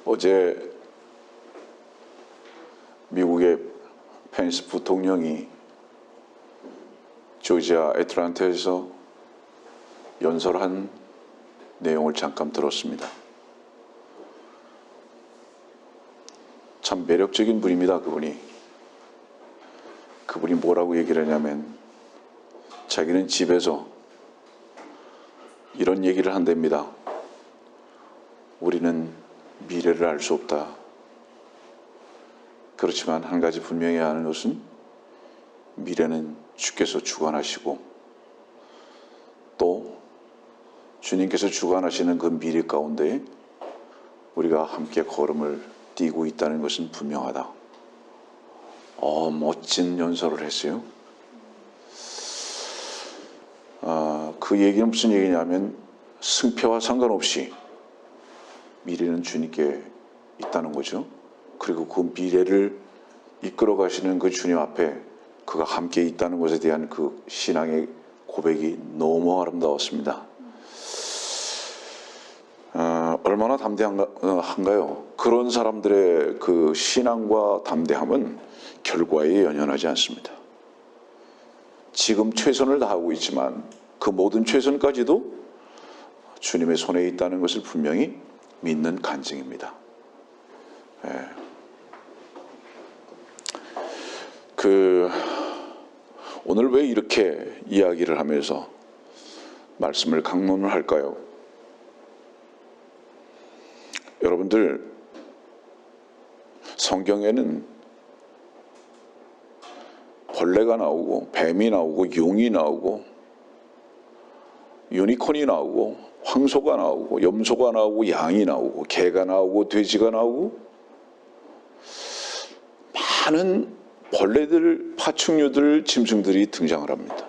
어제 미국의 펜스 부통령이 조지아 애틀랜타에서 연설한 내용을 잠깐 들었습니다. 참 매력적인 분입니다. 그분이 뭐라고 얘기를 하냐면 자기는 집에서 이런 얘기를 한답니다. 우리는 미래를 알 수 없다. 그렇지만 한 가지 분명히 아는 것은 미래는 주께서 주관하시고 또 주님께서 주관하시는 그 미래 가운데 우리가 함께 걸음을 뛰고 있다는 것은 분명하다. 멋진 연설을 했어요. 그 얘기는 무슨 얘기냐면 승패와 상관없이 미래는 주님께 있다는 거죠. 그리고 그 미래를 이끌어 가시는 그 주님 앞에 그가 함께 있다는 것에 대한 그 신앙의 고백이 너무 아름다웠습니다. 얼마나 담대한가요? 그런 사람들의 그 신앙과 담대함은 결과에 연연하지 않습니다. 지금 최선을 다하고 있지만 그 모든 최선까지도 주님의 손에 있다는 것을 분명히 믿는 간증입니다. 오늘 왜 이렇게 이야기를 하면서 말씀을 강론을 할까요? 여러분들, 성경에는 벌레가 나오고 뱀이 나오고 용이 나오고 유니콘이 나오고 황소가 나오고 염소가 나오고 양이 나오고 개가 나오고 돼지가 나오고 많은 벌레들, 파충류들, 짐승들이 등장을 합니다.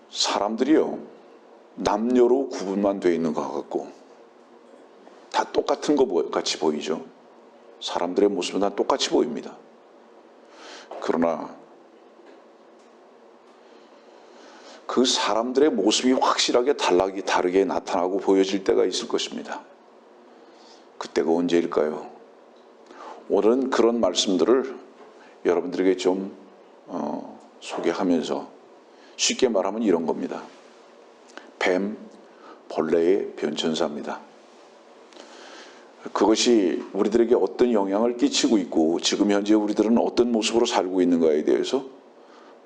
사람들이요, 남녀로 구분만 되어 있는 것 같고 다 똑같은 것 같이 보이죠. 사람들의 모습은 다 똑같이 보입니다. 그러나 그 사람들의 모습이 확실하게 다르게 나타나고 보여질 때가 있을 것입니다. 그때가 언제일까요? 오늘은 그런 말씀들을 여러분들에게 좀 소개하면서 쉽게 말하면 이런 겁니다. 뱀, 벌레의 변천사입니다. 그것이 우리들에게 어떤 영향을 끼치고 있고 지금 현재 우리들은 어떤 모습으로 살고 있는가에 대해서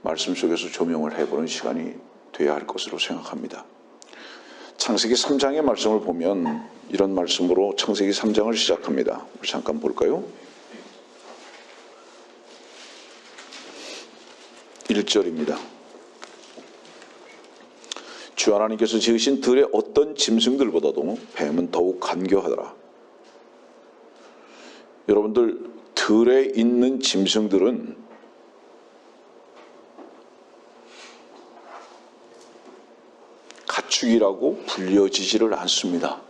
말씀 속에서 조명을 해보는 시간이 돼야 할 것으로 생각합니다. 창세기 3장의 말씀을 보면 이런 말씀으로 창세기 3장을 시작합니다. 우리 잠깐 볼까요? 1절입니다. 주 하나님께서 지으신 들의 어떤 짐승들보다도 뱀은 더욱 간교하더라. 여러분들, 들에 있는 짐승들은 가축이라고 불려지지를 않습니다.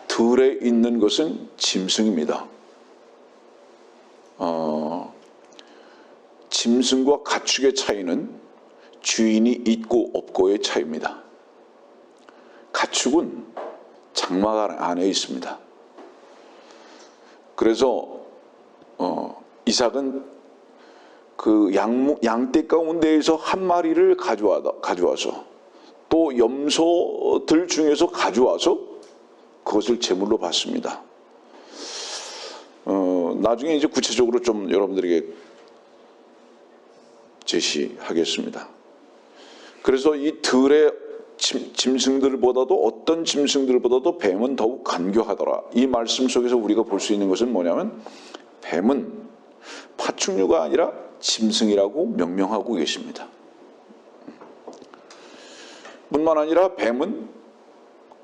들에 있는 것은 짐승입니다. 짐승과 가축의 차이는 주인이 있고 없고의 차이입니다. 가축은 장막 안에 있습니다. 그래서 이삭은 그 양떼 가운데에서 한 마리를 가져와서 또 염소들 중에서 가져와서 그것을 제물로 받습니다. 나중에 이제 구체적으로 좀 여러분들에게 제시하겠습니다. 그래서 이 들의 짐승들보다도 어떤 짐승들보다도 뱀은 더욱 간교하더라. 이 말씀 속에서 우리가 볼 수 있는 것은 뭐냐면 뱀은 파충류가 아니라 짐승이라고 명명하고 계십니다. 뿐만 아니라 뱀은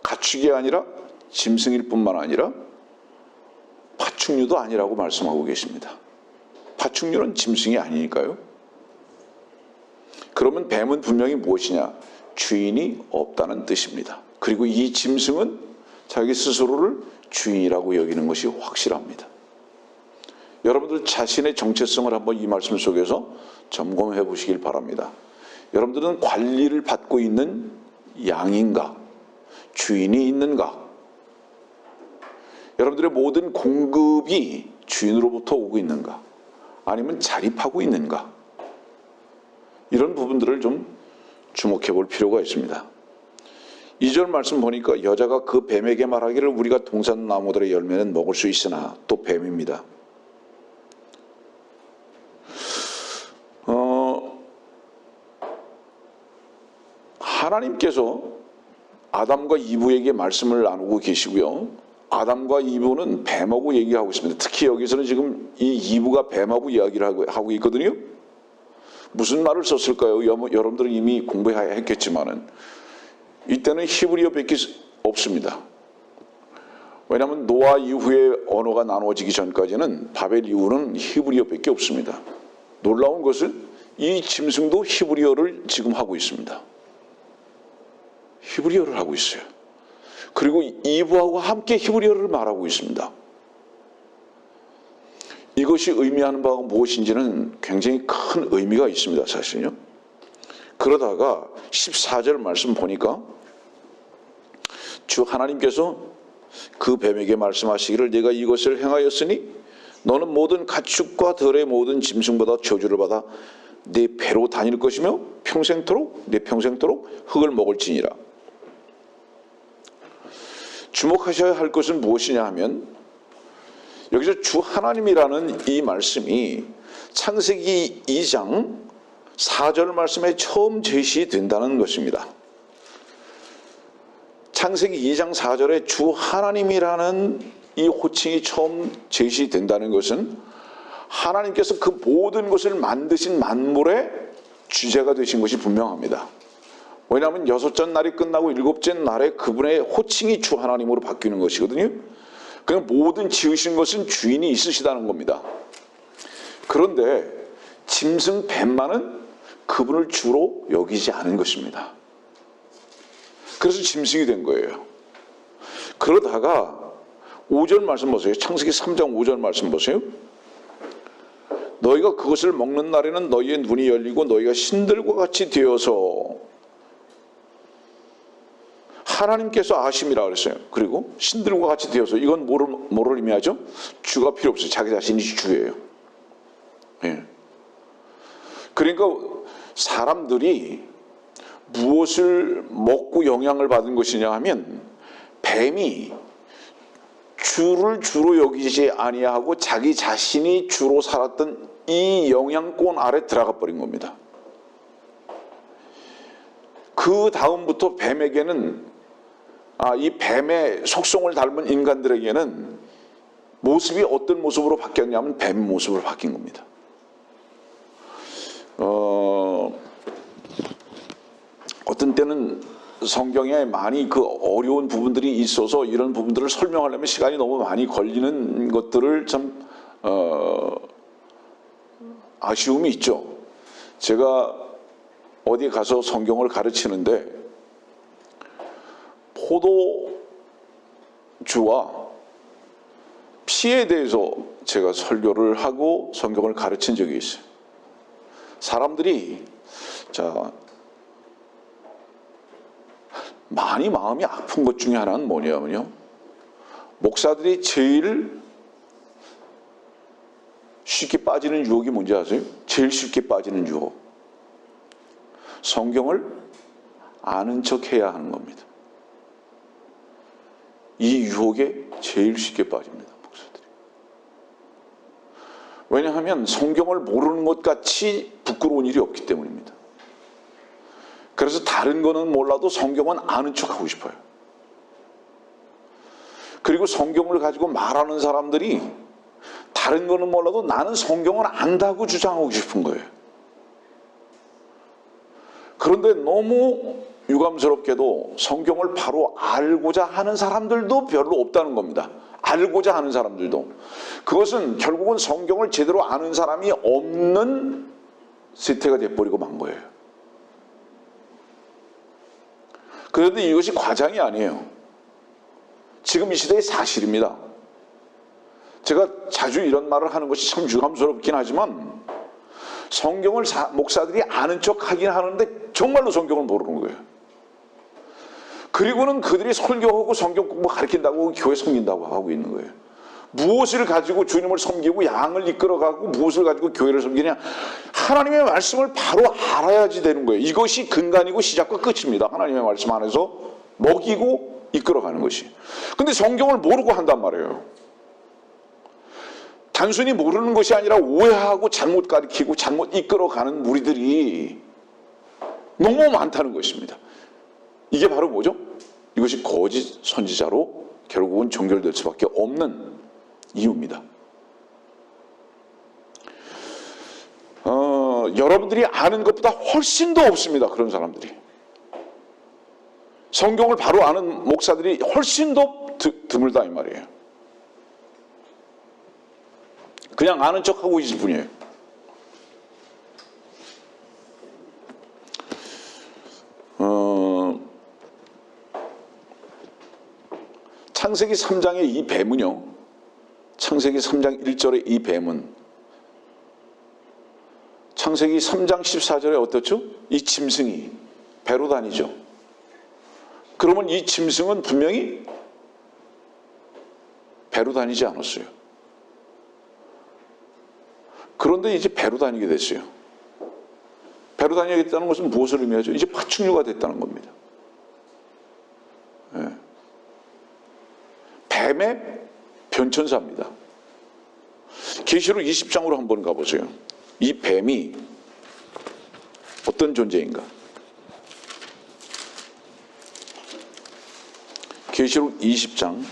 가축이 아니라 짐승일 뿐만 아니라 파충류도 아니라고 말씀하고 계십니다. 파충류는 짐승이 아니니까요. 그러면 뱀은 분명히 무엇이냐? 주인이 없다는 뜻입니다. 그리고 이 짐승은 자기 스스로를 주인이라고 여기는 것이 확실합니다. 여러분들 자신의 정체성을 한번 이 말씀 속에서 점검해 보시길 바랍니다. 여러분들은 관리를 받고 있는 양인가? 주인이 있는가? 여러분들의 모든 공급이 주인으로부터 오고 있는가? 아니면 자립하고 있는가? 이런 부분들을 좀 주목해 볼 필요가 있습니다. 2절 말씀 보니까 여자가 그 뱀에게 말하기를 우리가 동산 나무들의 열매는 먹을 수 있으나, 또 뱀입니다. 하나님께서 아담과 이브에게 말씀을 나누고 계시고요. 아담과 이브는 뱀하고 얘기하고 있습니다. 특히 여기서는 지금 이 이브가 뱀하고 이야기를 하고 있거든요. 무슨 말을 썼을까요? 여러분들은 이미 공부했겠지만은 이때는 히브리어밖에 없습니다. 왜냐하면 노아 이후에 언어가 나누어지기 전까지는 바벨 이후는 히브리어밖에 없습니다. 놀라운 것은 이 짐승도 히브리어를 지금 하고 있습니다. 히브리어를 하고 있어요. 그리고 이브하고 함께 히브리어를 말하고 있습니다. 이것이 의미하는 바가 무엇인지는 굉장히 큰 의미가 있습니다. 사실요. 그러다가 14절 말씀 보니까 주 하나님께서 그 뱀에게 말씀하시기를 내가 이것을 행하였으니 너는 모든 가축과 들의 모든 짐승보다 저주를 받아 내 배로 다닐 것이며 내 평생토록 흙을 먹을지니라. 주목하셔야 할 것은 무엇이냐 하면 여기서 주 하나님이라는 이 말씀이 창세기 2장 4절 말씀에 처음 제시된다는 것입니다. 창세기 2장 4절에 주 하나님이라는 이 호칭이 처음 제시된다는 것은 하나님께서 그 모든 것을 만드신 만물의 주제가 되신 것이 분명합니다. 왜냐하면 6째 날이 끝나고 7째 날에 그분의 호칭이 주 하나님으로 바뀌는 것이거든요. 그냥 모든 지으신 것은 주인이 있으시다는 겁니다. 그런데 짐승 뱀만은 그분을 주로 여기지 않은 것입니다. 그래서 짐승이 된 거예요. 그러다가 5절 말씀 보세요. 창세기 3장 5절 말씀 보세요. 너희가 그것을 먹는 날에는 너희의 눈이 열리고 너희가 신들과 같이 되어서, 하나님께서 아심이라 그랬어요. 그리고 신들과 같이 되어서, 이건 뭐를 의미하죠? 주가 필요 없어요. 자기 자신이 주예요. 예. 그러니까 사람들이 무엇을 먹고 영향을 받은 것이냐 하면 뱀이 주를 주로 여기지 아니하고 자기 자신이 주로 살았던 이 영향권 아래 들어가 버린 겁니다. 그 다음부터 뱀에게는 이 뱀의 속성을 닮은 인간들에게는 모습이 어떤 모습으로 바뀌었냐면 뱀 모습으로 바뀐 겁니다. 어떤 때는 성경에 많이 그 어려운 부분들이 있어서 이런 부분들을 설명하려면 시간이 너무 많이 걸리는 것들을 참 아쉬움이 있죠. 제가 어디 가서 성경을 가르치는데 포도주와 피에 대해서 제가 설교를 하고 성경을 가르친 적이 있어요. 사람들이 많이 마음이 아픈 것 중에 하나는 뭐냐면요, 목사들이 제일 쉽게 빠지는 유혹이 뭔지 아세요? 제일 쉽게 빠지는 유혹, 성경을 아는 척 해야 하는 겁니다. 이 유혹에 제일 쉽게 빠집니다, 목사들이. 왜냐하면 성경을 모르는 것 같이 부끄러운 일이 없기 때문입니다. 그래서 다른 거는 몰라도 성경은 아는 척 하고 싶어요. 그리고 성경을 가지고 말하는 사람들이 다른 거는 몰라도 나는 성경을 안다고 주장하고 싶은 거예요. 그런데 너무 유감스럽게도 성경을 바로 알고자 하는 사람들도 별로 없다는 겁니다. 알고자 하는 사람들도. 그것은 결국은 성경을 제대로 아는 사람이 없는 세태가 돼버리고 만 거예요. 그런데 이것이 과장이 아니에요. 지금 이 시대의 사실입니다. 제가 자주 이런 말을 하는 것이 참 유감스럽긴 하지만 성경을 목사들이 아는 척 하긴 하는데 정말로 성경을 모르는 거예요. 그리고는 그들이 설교하고 성경 공부 가르친다고 교회 섬긴다고 하고 있는 거예요. 무엇을 가지고 주님을 섬기고 양을 이끌어가고 무엇을 가지고 교회를 섬기냐? 하나님의 말씀을 바로 알아야지 되는 거예요. 이것이 근간이고 시작과 끝입니다. 하나님의 말씀 안에서 먹이고 이끌어가는 것이. 근데 성경을 모르고 한단 말이에요. 단순히 모르는 것이 아니라 오해하고 잘못 가르치고 잘못 이끌어가는 무리들이 너무 많다는 것입니다. 이게 바로 뭐죠? 이것이 거짓 선지자로 결국은 종결될 수밖에 없는 이유입니다. 여러분들이 아는 것보다 훨씬 더 없습니다. 그런 사람들이. 성경을 바로 아는 목사들이 훨씬 더 드물다 이 말이에요. 그냥 아는 척하고 있을 뿐이에요. 창세기 3장의 이 뱀은요, 창세기 3장 1절의 이 뱀은 창세기 3장 14절에 어떻죠? 이 짐승이 배로 다니죠. 그러면 이 짐승은 분명히 배로 다니지 않았어요. 그런데 이제 배로 다니게 됐어요. 배로 다니겠다는 것은 무엇을 의미하죠? 이제 파충류가 됐다는 겁니다. 네. 뱀의 변천사입니다. 계시록 20장으로 한번 가보세요. 이 뱀이 어떤 존재인가? 계시록 20장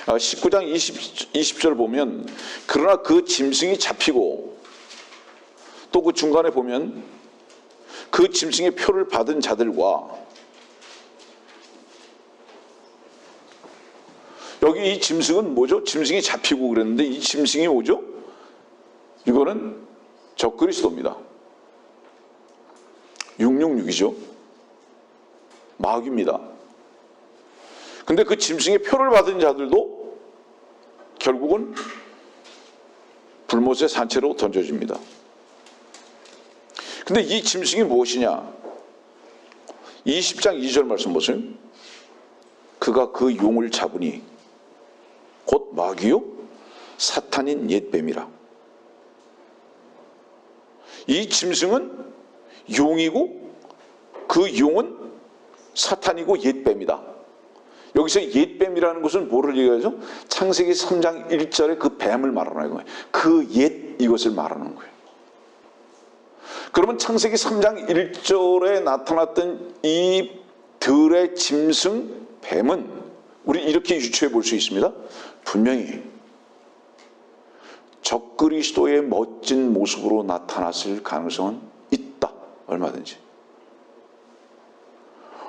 19장 20절 보면 그러나 그 짐승이 잡히고 또 그 중간에 보면 그 짐승의 표를 받은 자들과 여기 이 짐승은 뭐죠? 짐승이 잡히고 그랬는데 이 짐승이 뭐죠? 이거는 적그리스도입니다. 666이죠. 마귀입니다. 근데 그 짐승의 표를 받은 자들도 결국은 불못의 산채로 던져집니다. 근데 이 짐승이 무엇이냐? 20장 2절 말씀 보세요. 그가 그 용을 잡으니 곧 마귀요 사탄인 옛뱀이라. 이 짐승은 용이고 그 용은 사탄이고 옛뱀이다. 여기서 옛뱀이라는 것은 뭐를 얘기하죠? 창세기 3장 1절에 그 뱀을 말하는 거예요. 그 옛 이것을 말하는 거예요. 그러면 창세기 3장 1절에 나타났던 이 들의 짐승 뱀은 우리 이렇게 유추해 볼 수 있습니다. 분명히 적그리스도의 멋진 모습으로 나타났을 가능성은 있다. 얼마든지.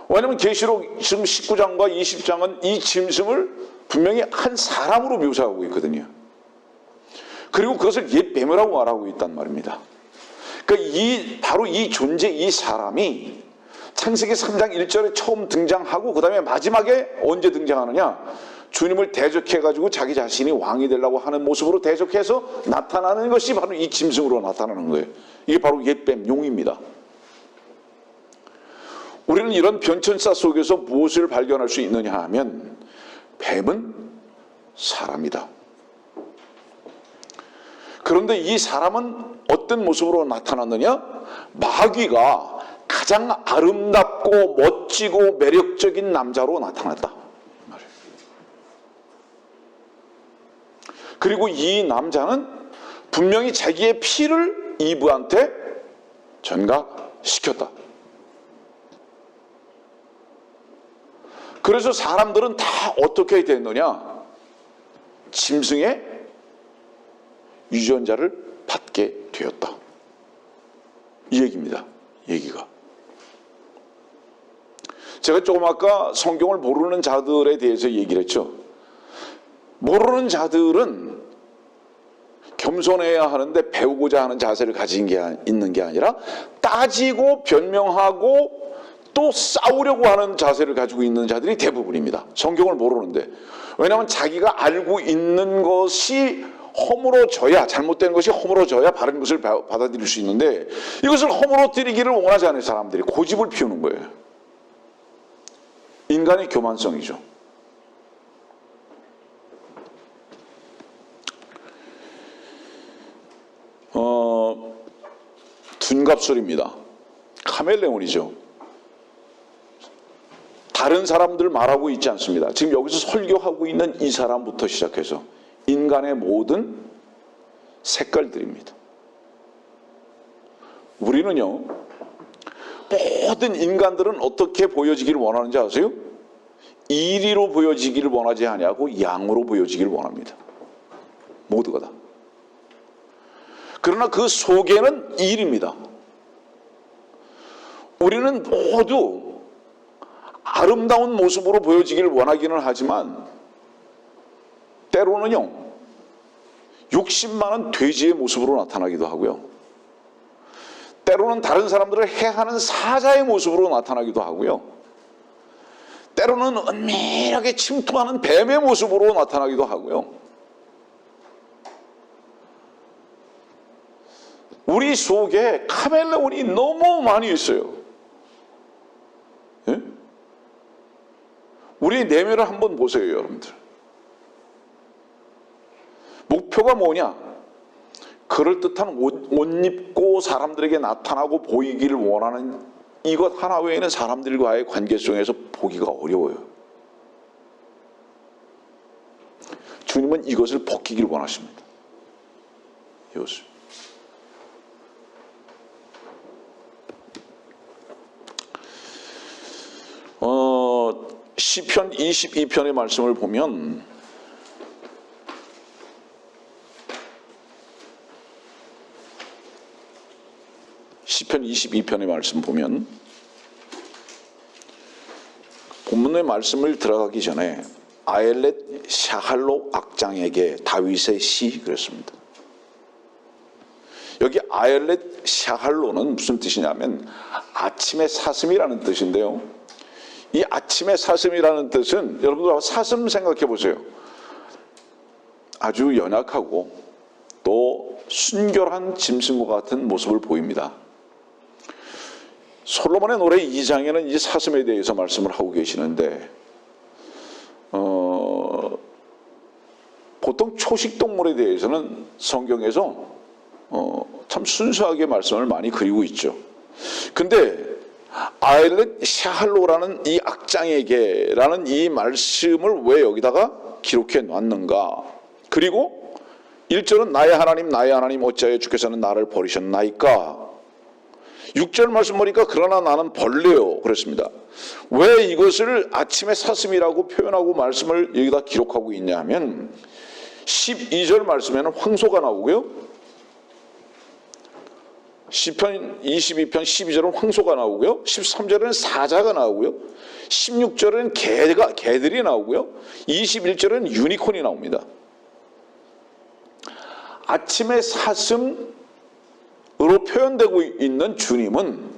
왜냐하면 계시록 지금 19장과 20장은 이 짐승을 분명히 한 사람으로 묘사하고 있거든요. 그리고 그것을 옛 뱀이라고 말하고 있단 말입니다. 그러니까 바로 이 존재, 이 사람이 창세기 3장 1절에 처음 등장하고 그 다음에 마지막에 언제 등장하느냐? 주님을 대적해가지고 자기 자신이 왕이 되려고 하는 모습으로 대적해서 나타나는 것이 바로 이 짐승으로 나타나는 거예요. 이게 바로 옛뱀, 용입니다. 우리는 이런 변천사 속에서 무엇을 발견할 수 있느냐 하면 뱀은 사람이다. 그런데 이 사람은 어떤 모습으로 나타났느냐? 마귀가 가장 아름답고 멋지고 매력적인 남자로 나타났다. 그리고 이 남자는 분명히 자기의 피를 이브한테 전가시켰다. 그래서 사람들은 다 어떻게 됐느냐? 짐승의 유전자를 받게 되었다. 이 얘기입니다. 얘기가. 제가 조금 아까 성경을 모르는 자들에 대해서 얘기를 했죠. 모르는 자들은 겸손해야 하는데 배우고자 하는 자세를 가진 게 있는 게 아니라 따지고 변명하고 또 싸우려고 하는 자세를 가지고 있는 자들이 대부분입니다. 성경을 모르는데. 왜냐하면 자기가 알고 있는 것이 허물어져야, 잘못된 것이 허물어져야 바른 것을 받아들일 수 있는데 이것을 허물어뜨리기를 원하지 않는 사람들이 고집을 피우는 거예요. 인간의 교만성이죠. 둔갑술입니다. 카멜레온이죠. 다른 사람들 말하고 있지 않습니다. 지금 여기서 설교하고 있는 이 사람부터 시작해서 인간의 모든 색깔들입니다. 우리는요, 모든 인간들은 어떻게 보여지기를 원하는지 아세요? 이리로 보여지기를 원하지 아니하고 양으로 보여지기를 원합니다. 모두가 다. 그러나 그 속에는 일입니다. 우리는 모두 아름다운 모습으로 보여지기를 원하기는 하지만 때로는요, 욕심 많은 돼지의 모습으로 나타나기도 하고요. 때로는 다른 사람들을 해하는 사자의 모습으로 나타나기도 하고요. 때로는 은밀하게 침투하는 뱀의 모습으로 나타나기도 하고요. 우리 속에 카멜레온이 너무 많이 있어요. 예? 우리 내면을 한번 보세요, 여러분들. 목표가 뭐냐? 그럴듯한 옷 입고 사람들에게 나타나고 보이기를 원하는 이것 하나 외에는 사람들과의 관계 속에서 보기가 어려워요. 주님은 이것을 벗기기를 원하십니다. 이것을. 시편 22편의 말씀을 보면 시편 22편의 말씀 보면 본문의 말씀을 들어가기 전에 아엘렛 샤할로 악장에게 다윗의 시 그랬습니다. 여기 아엘렛 샤할로는 무슨 뜻이냐면 아침의 사슴이라는 뜻인데요. 이 아침의 사슴이라는 뜻은 여러분들 사슴 생각해 보세요. 아주 연약하고 또 순결한 짐승과 같은 모습을 보입니다. 솔로몬의 노래 2장에는 이 사슴에 대해서 말씀을 하고 계시는데 보통 초식동물에 대해서는 성경에서 참 순수하게 말씀을 많이 그리고 있죠. 근데 아엘렛 샤할로라는 이 악장에게라는 이 말씀을 왜 여기다가 기록해 놨는가? 그리고 1절은 나의 하나님 어찌하여 주께서는 나를 버리셨나이까? 6절 말씀 보니까 그러나 나는 벌레요 그랬습니다. 왜 이것을 아침의 사슴이라고 표현하고 말씀을 여기다 기록하고 있냐 하면 12절 말씀에는 황소가 나오고요. 시편 22편 12절은 황소가 나오고요. 13절은 사자가 나오고요. 16절은 개들이 나오고요. 21절은 유니콘이 나옵니다. 아침의 사슴으로 표현되고 있는 주님은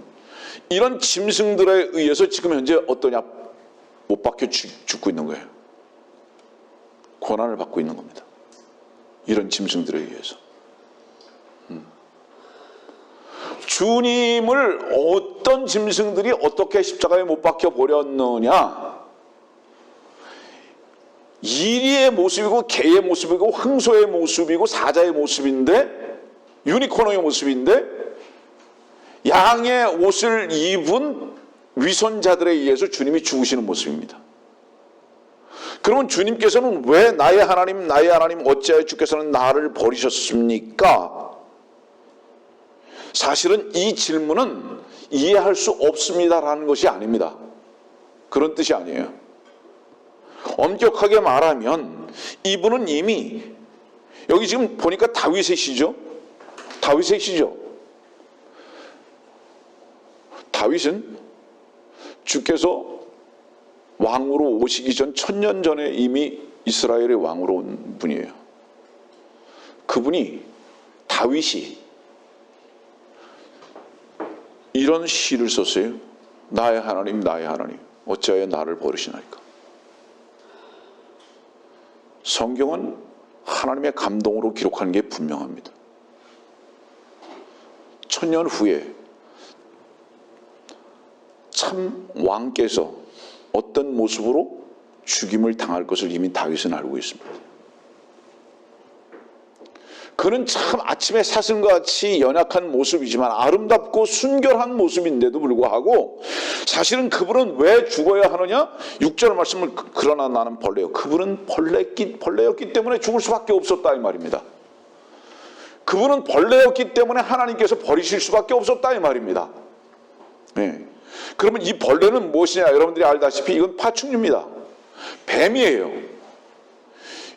이런 짐승들에 의해서 지금 현재 어떠냐? 못 박혀 죽고 있는 거예요. 고난을 받고 있는 겁니다. 이런 짐승들에 의해서. 주님을 어떤 짐승들이 어떻게 십자가에 못 박혀 버렸느냐? 이리의 모습이고 개의 모습이고 황소의 모습이고 사자의 모습인데 유니콘의 모습인데 양의 옷을 입은 위선자들에 의해서 주님이 죽으시는 모습입니다. 그러면 주님께서는 왜 나의 하나님 어찌하여 주께서는 나를 버리셨습니까? 사실은 이 질문은 이해할 수 없습니다라는 것이 아닙니다. 그런 뜻이 아니에요. 엄격하게 말하면 이분은 이미 여기 지금 보니까 다윗의 시죠. 다윗의 시죠. 다윗은 주께서 왕으로 오시기 전 1000년 전에 이미 이스라엘의 왕으로 온 분이에요. 그분이 다윗이 이런 시를 썼어요. 나의 하나님 어찌하여 나를 버리시나이까. 성경은 하나님의 감동으로 기록하는 게 분명합니다. 1000년 후에 참 왕께서 어떤 모습으로 죽임을 당할 것을 이미 다윗은 알고 있습니다. 그는 참 아침의 사슴과 같이 연약한 모습이지만 아름답고 순결한 모습인데도 불구하고 사실은 그분은 왜 죽어야 하느냐? 6절 말씀을 그러나 나는 벌레요. 그분은 벌레였기 때문에 죽을 수밖에 없었다 이 말입니다. 그분은 벌레였기 때문에 하나님께서 버리실 수밖에 없었다 이 말입니다. 네. 그러면 이 벌레는 무엇이냐? 여러분들이 알다시피 이건 파충류입니다. 뱀이에요.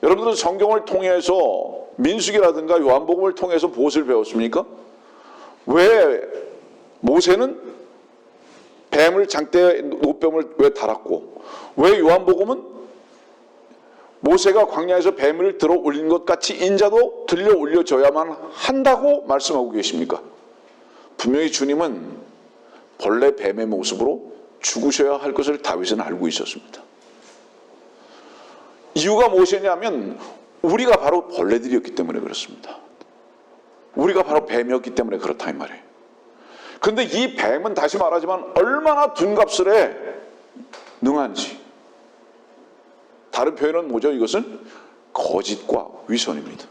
여러분들은 성경을 통해서 민수기라든가 요한복음을 통해서 무엇을 배웠습니까? 왜 모세는 뱀을 장대에 노뱀을 왜 달았고 왜 요한복음은 모세가 광야에서 뱀을 들어 올린 것 같이 인자도 들려 올려져야만 한다고 말씀하고 계십니까? 분명히 주님은 벌레 뱀의 모습으로 죽으셔야 할 것을 다윗은 알고 있었습니다. 이유가 무엇이냐면 우리가 바로 벌레들이었기 때문에 그렇습니다. 우리가 바로 뱀이었기 때문에 그렇다 이 말이에요. 그런데 이 뱀은 다시 말하지만 얼마나 둔갑스레 능한지, 다른 표현은 뭐죠? 이것은 거짓과 위선입니다.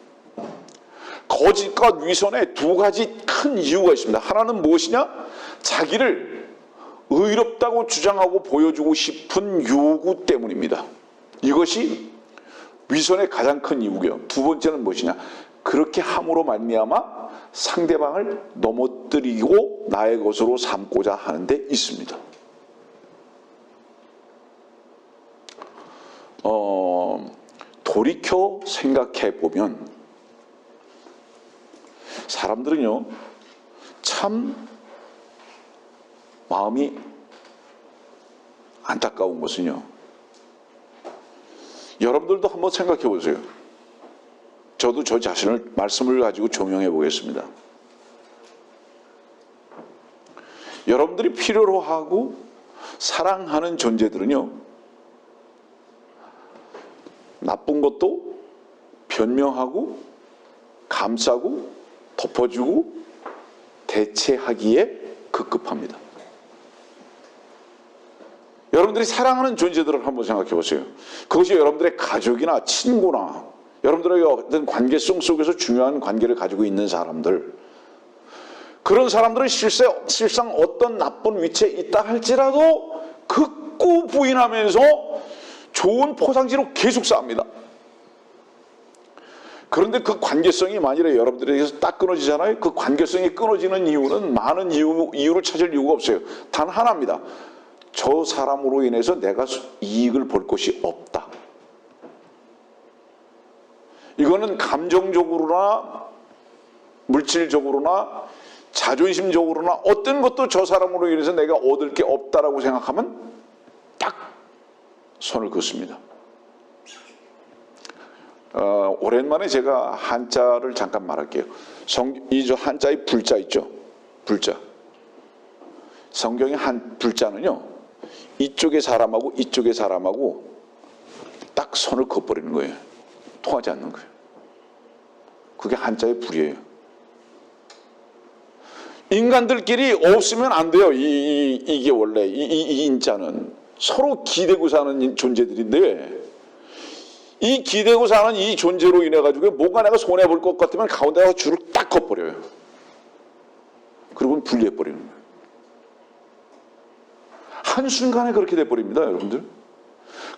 거짓과 위선에 두 가지 큰 이유가 있습니다. 하나는 무엇이냐? 자기를 의롭다고 주장하고 보여주고 싶은 요구 때문입니다. 이것이 위선의 가장 큰 이유고요. 두 번째는 무엇이냐? 그렇게 함으로 말미암아 상대방을 넘어뜨리고 나의 것으로 삼고자 하는 데 있습니다. 돌이켜 생각해 보면 사람들은요 참 마음이 안타까운 것은요, 여러분들도 한번 생각해 보세요. 저도 저 자신을 말씀을 가지고 조명해 보겠습니다. 여러분들이 필요로 하고 사랑하는 존재들은요, 나쁜 것도 변명하고 감싸고 덮어주고 대체하기에 급급합니다. 여러분들이 사랑하는 존재들을 한번 생각해 보세요. 그것이 여러분들의 가족이나 친구나 여러분들의 어떤 관계성 속에서 중요한 관계를 가지고 있는 사람들, 그런 사람들은 실상 어떤 나쁜 위치에 있다 할지라도 극구 부인하면서 좋은 포상지로 계속 쌓습니다. 그런데 그 관계성이 만일에 여러분들에게서 딱 끊어지잖아요. 그 관계성이 끊어지는 이유는 많은 이유를 찾을 이유가 없어요. 단 하나입니다. 저 사람으로 인해서 내가 이익을 볼 것이 없다. 이거는 감정적으로나 물질적으로나 자존심적으로나 어떤 것도 저 사람으로 인해서 내가 얻을 게 없다라고 생각하면 딱 손을 긋습니다. 오랜만에 제가 한자를 잠깐 말할게요. 이 한자의 불자 있죠? 불자. 성경의 불자는요, 이쪽의 사람하고 이쪽의 사람하고 딱 손을 그어버리는 거예요. 통하지 않는 거예요. 그게 한자의 불이에요. 인간들끼리 없으면 안 돼요. 이게 원래 이 인자는 서로 기대고 사는 존재들인데, 이 기대고 사는 이 존재로 인해 가지고 뭔가 내가 손해 볼 것 같으면 가운데다가 줄을 딱 걷버려요. 그리고 분리해 버리는 거예요. 한순간에 그렇게 돼버립니다, 여러분들.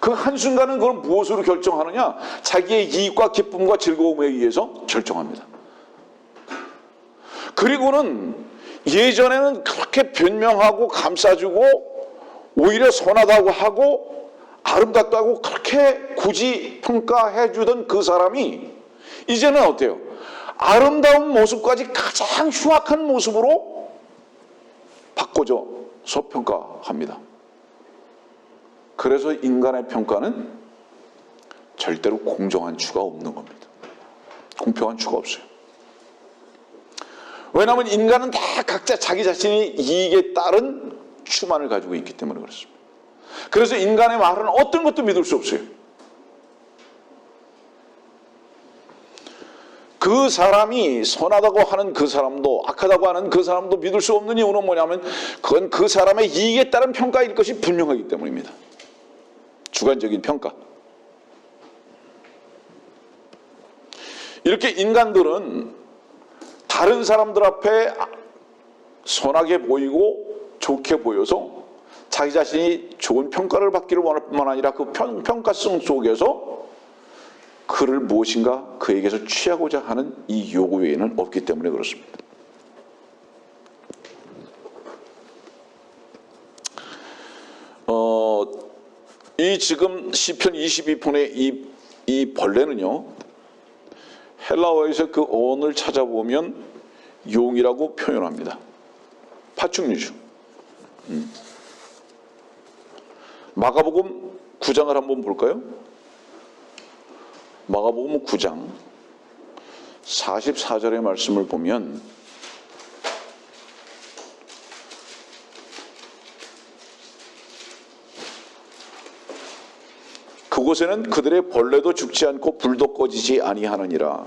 그 한순간은 그걸 무엇으로 결정하느냐? 자기의 이익과 기쁨과 즐거움에 의해서 결정합니다. 그리고는 예전에는 그렇게 변명하고 감싸주고 오히려 선하다고 하고 아름답다고 그렇게 굳이 평가해 주던 그 사람이 이제는 어때요? 아름다운 모습까지 가장 흉악한 모습으로 바꿔줘서 평가합니다. 그래서 인간의 평가는 절대로 공정한 추가 없는 겁니다. 공평한 추가 없어요. 왜냐하면 인간은 다 각자 자기 자신이 이익에 따른 추만을 가지고 있기 때문에 그렇습니다. 그래서 인간의 말은 어떤 것도 믿을 수 없어요. 그 사람이 선하다고 하는 그 사람도 악하다고 하는 그 사람도 믿을 수 없는 이유는 뭐냐면 그건 그 사람의 이익에 따른 평가일 것이 분명하기 때문입니다. 주관적인 평가. 이렇게 인간들은 다른 사람들 앞에 선하게 보이고 좋게 보여서 자기 자신이 좋은 평가를 받기를 원할 뿐만 아니라 그 평가성 속에서 그를 무엇인가 그에게서 취하고자 하는 이 요구 외에는 없기 때문에 그렇습니다. 이 지금 시편 22편의 이 벌레는요, 헬라어에서 그 어원을 찾아보면 용이라고 표현합니다. 파충류죠. 마가복음 9장을 한번 볼까요? 마가복음 9장 44절의 말씀을 보면 그곳에는 그들의 벌레도 죽지 않고 불도 꺼지지 아니하느니라.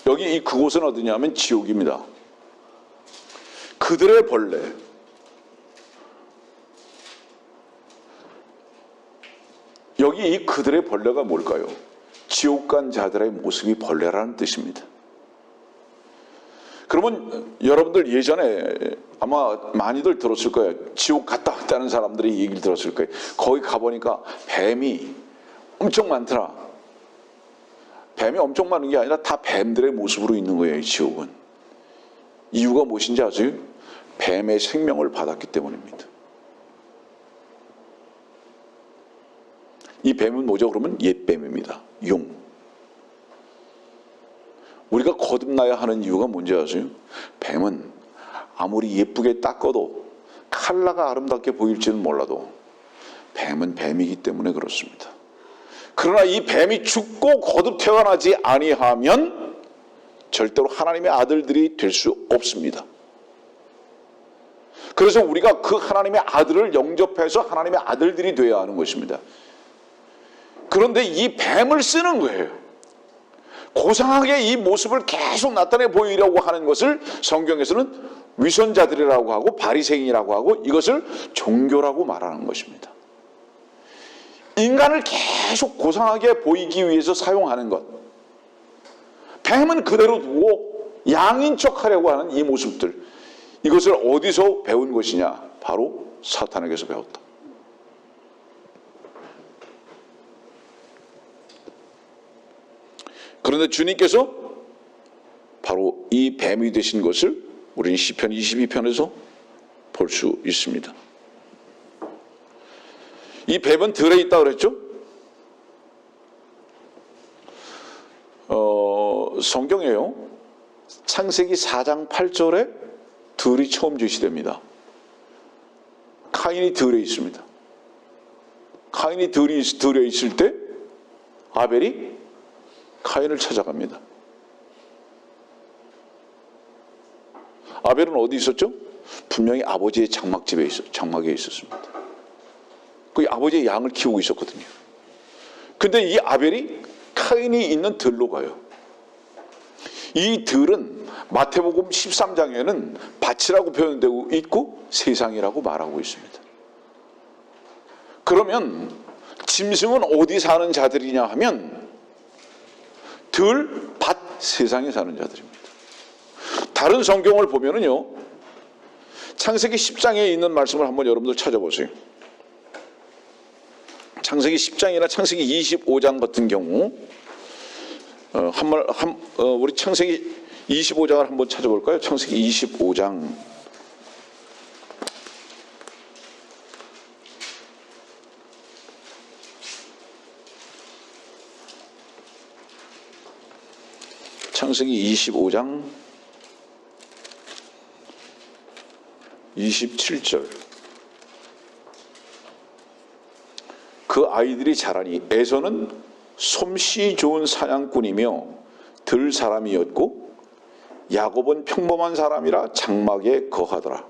여기 이 그곳은 어디냐면 지옥입니다. 그들의 벌레. 여기 이 그들의 벌레가 뭘까요? 지옥 간 자들의 모습이 벌레라는 뜻입니다. 그러면 여러분들 예전에 아마 많이들 들었을 거예요. 지옥 갔다 왔다는 사람들이 얘기를 들었을 거예요. 거기 가보니까 뱀이 엄청 많더라. 뱀이 엄청 많은 게 아니라 다 뱀들의 모습으로 있는 거예요, 지옥은. 이유가 무엇인지 아세요? 뱀의 생명을 받았기 때문입니다. 이 뱀은 뭐죠? 그러면 옛뱀입니다. 용. 우리가 거듭나야 하는 이유가 뭔지 아세요? 뱀은 아무리 예쁘게 닦아도 칼라가 아름답게 보일지는 몰라도 뱀은 뱀이기 때문에 그렇습니다. 그러나 이 뱀이 죽고 거듭 태어나지 아니하면 절대로 하나님의 아들들이 될 수 없습니다. 그래서 우리가 그 하나님의 아들을 영접해서 하나님의 아들들이 되어야 하는 것입니다. 그런데 이 뱀을 쓰는 거예요. 고상하게 이 모습을 계속 나타내 보이려고 하는 것을 성경에서는 위선자들이라고 하고 바리새인이라고 하고 이것을 종교라고 말하는 것입니다. 인간을 계속 고상하게 보이기 위해서 사용하는 것. 뱀은 그대로 두고 양인 척하려고 하는 이 모습들. 이것을 어디서 배운 것이냐? 바로 사탄에게서 배웠다. 그런데 주님께서 바로 이 뱀이 되신 것을 우리는 시편 22편에서 볼 수 있습니다. 이 뱀은 들에 있다고 그랬죠? 성경에요. 창세기 4장 8절에 들이 처음 제시됩니다. 카인이 들에 있습니다. 카인이 들에 있을 때 아벨이 카인을 찾아갑니다. 아벨은 어디 있었죠? 분명히 아버지의 장막에 있었습니다. 그 아버지의 양을 키우고 있었거든요. 근데 이 아벨이 카인이 있는 들로 가요. 이 들은 마태복음 13장에는 밭이라고 표현되고 있고 세상이라고 말하고 있습니다. 그러면 짐승은 어디 사는 자들이냐 하면 들, 밭, 세상에 사는 자들입니다. 다른 성경을 보면은요, 창세기 10장에 있는 말씀을 한번 여러분들 찾아보세요. 창세기 10장이나 창세기 25장 같은 경우, 우리 창세기 25장을 한번 찾아볼까요? 창세기 25장. 창세기 25장 27절. 그 아이들이 자라니 에서는 솜씨 좋은 사냥꾼이며 들 사람이었고 야곱은 평범한 사람이라 장막에 거하더라.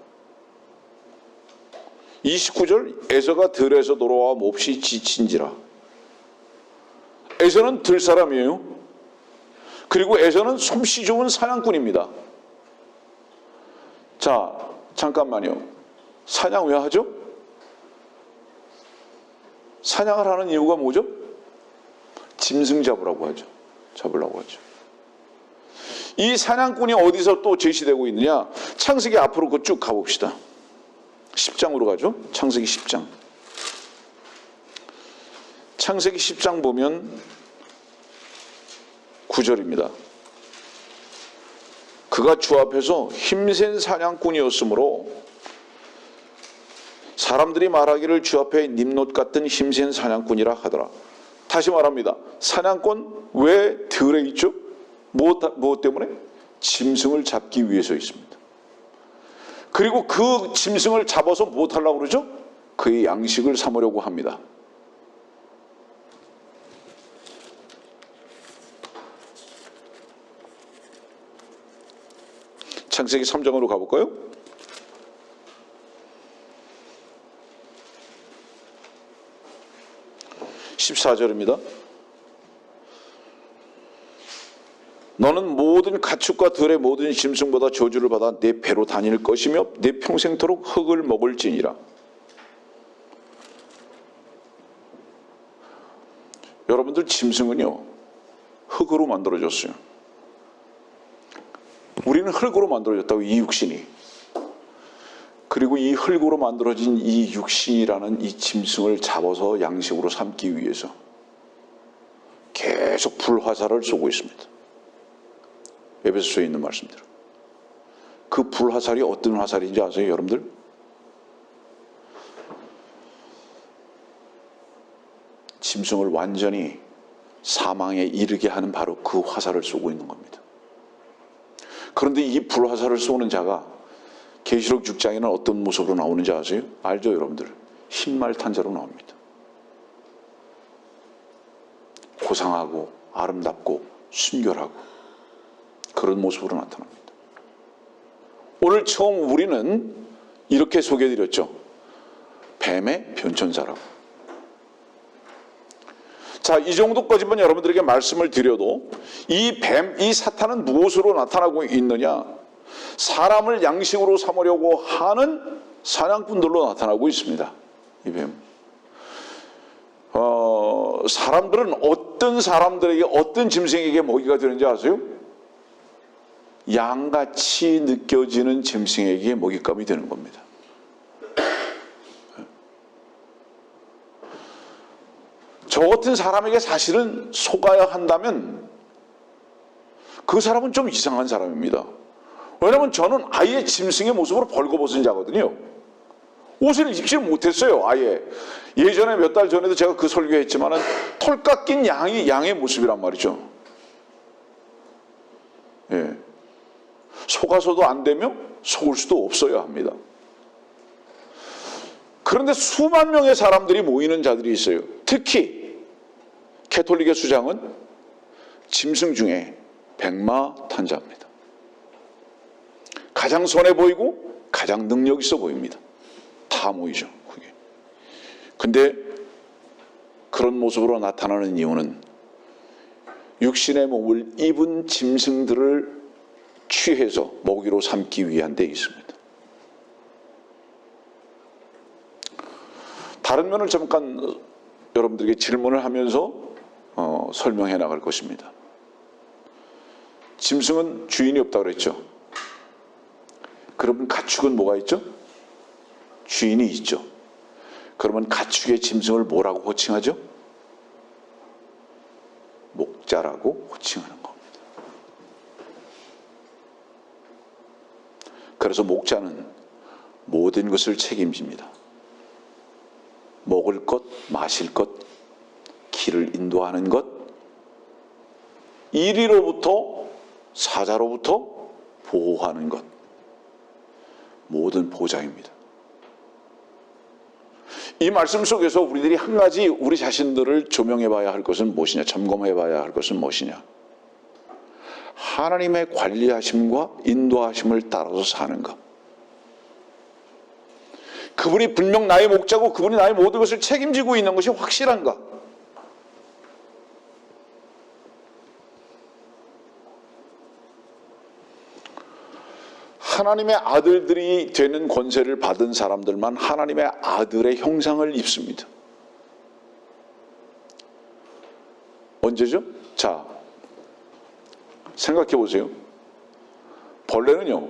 29절 에서가 들에서 돌아와 몹시 지친지라. 에서는 들 사람이에요. 그리고 에서는 솜씨 좋은 사냥꾼입니다. 자, 잠깐만요. 사냥 왜 하죠? 사냥을 하는 이유가 뭐죠? 짐승 잡으라고 하죠. 잡으려고 하죠. 이 사냥꾼이 어디서 또 제시되고 있느냐? 창세기 앞으로 그 쭉 가봅시다. 10장으로 가죠. 창세기 10장. 창세기 10장 보면 9절입니다. 그가 주 앞에서 힘센 사냥꾼이었으므로 사람들이 말하기를 주 앞에 님롯 같은 힘센 사냥꾼이라 하더라. 다시 말합니다. 사냥꾼 왜 들에 있죠? 무엇 때문에? 짐승을 잡기 위해서 있습니다. 그리고 그 짐승을 잡아서 무엇 하려고 그러죠? 그의 양식을 삼으려고 합니다. 창세기 3장으로 가볼까요? (14절입니다) 너는 모든 가축과 들의 모든 짐승보다 저주를 받아 내 배로 다닐 것이며 내 평생토록 흙을 먹을지니라. 여러분들, 짐승은요 흙으로 만들어졌어요. 우리는 흙으로 만들어졌다고, 이 육신이. 그리고 이 흙으로 만들어진 이 육신이라는 이 짐승을 잡아서 양식으로 삼기 위해서 계속 불화살을 쏘고 있습니다. 에베소서에 있는 말씀대로. 그 불화살이 어떤 화살인지 아세요, 여러분들? 짐승을 완전히 사망에 이르게 하는 바로 그 화살을 쏘고 있는 겁니다. 그런데 이 불화살을 쏘는 자가 계시록 6장에는 어떤 모습으로 나오는지 아세요? 알죠, 여러분들? 흰말 탄 자로 나옵니다. 고상하고 아름답고 순결하고 그런 모습으로 나타납니다. 오늘 처음 우리는 이렇게 소개해드렸죠. 뱀의 변천사라고. 자, 이 정도까지만 여러분들에게 말씀을 드려도 이 뱀, 이 사탄은 무엇으로 나타나고 있느냐? 사람을 양식으로 삼으려고 하는 사냥꾼들로 나타나고 있습니다. 이 뱀. 사람들은 어떤 사람들에게, 어떤 짐승에게 먹이가 되는지 아세요? 양같이 느껴지는 짐승에게 먹잇감이 되는 겁니다. 저 같은 사람에게 사실은 속아야 한다면 그 사람은 좀 이상한 사람입니다. 왜냐하면 저는 아예 짐승의 모습으로 벌거벗은 자거든요. 옷을 입지 못했어요, 아예. 예전에 몇 달 전에도 제가 그 설교했지만 털 깎인 양의 모습이란 말이죠. 예. 속아서도 안 되며 속을 수도 없어야 합니다. 그런데 수만 명의 사람들이 모이는 자들이 있어요. 특히 캐톨릭의 수장은 짐승 중에 백마 탄자입니다. 가장 선해 보이고 가장 능력 있어 보입니다. 다 모이죠, 그게. 근데 그런 모습으로 나타나는 이유는 육신의 몸을 입은 짐승들을 취해서 먹이로 삼기 위한 데 있습니다. 다른 면을 잠깐 여러분들에게 질문을 하면서 설명해 나갈 것입니다. 짐승은 주인이 없다고 그랬죠. 그러면 가축은 뭐가 있죠? 주인이 있죠. 그러면 가축의 짐승을 뭐라고 호칭하죠? 목자라고 호칭하는 겁니다. 그래서 목자는 모든 것을 책임집니다. 먹을 것, 마실 것, 길을 인도하는 것, 이리로부터, 사자로부터 보호하는 것, 모든 보장입니다. 이 말씀 속에서 우리들이 한 가지 우리 자신들을 조명해 봐야 할 것은 무엇이냐, 점검해 봐야 할 것은 무엇이냐. 하나님의 관리하심과 인도하심을 따라서 사는 것. 그분이 분명 나의 목자고 그분이 나의 모든 것을 책임지고 있는 것이 확실한가? 하나님의 아들들이 되는 권세를 받은 사람들만 하나님의 아들의 형상을 입습니다. 언제죠? 자, 생각해 보세요. 벌레는요,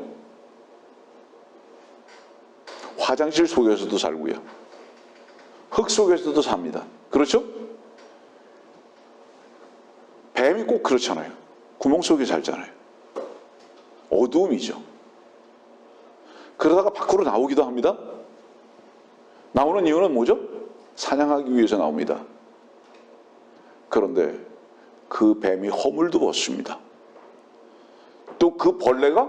화장실 속에서도 살고요, 흙 속에서도 삽니다. 그렇죠? 뱀이 꼭 그렇잖아요. 구멍 속에 살잖아요. 어두움이죠. 그러다가 밖으로 나오기도 합니다. 나오는 이유는 뭐죠? 사냥하기 위해서 나옵니다. 그런데 그 뱀이 허물도 벗습니다. 또 그 벌레가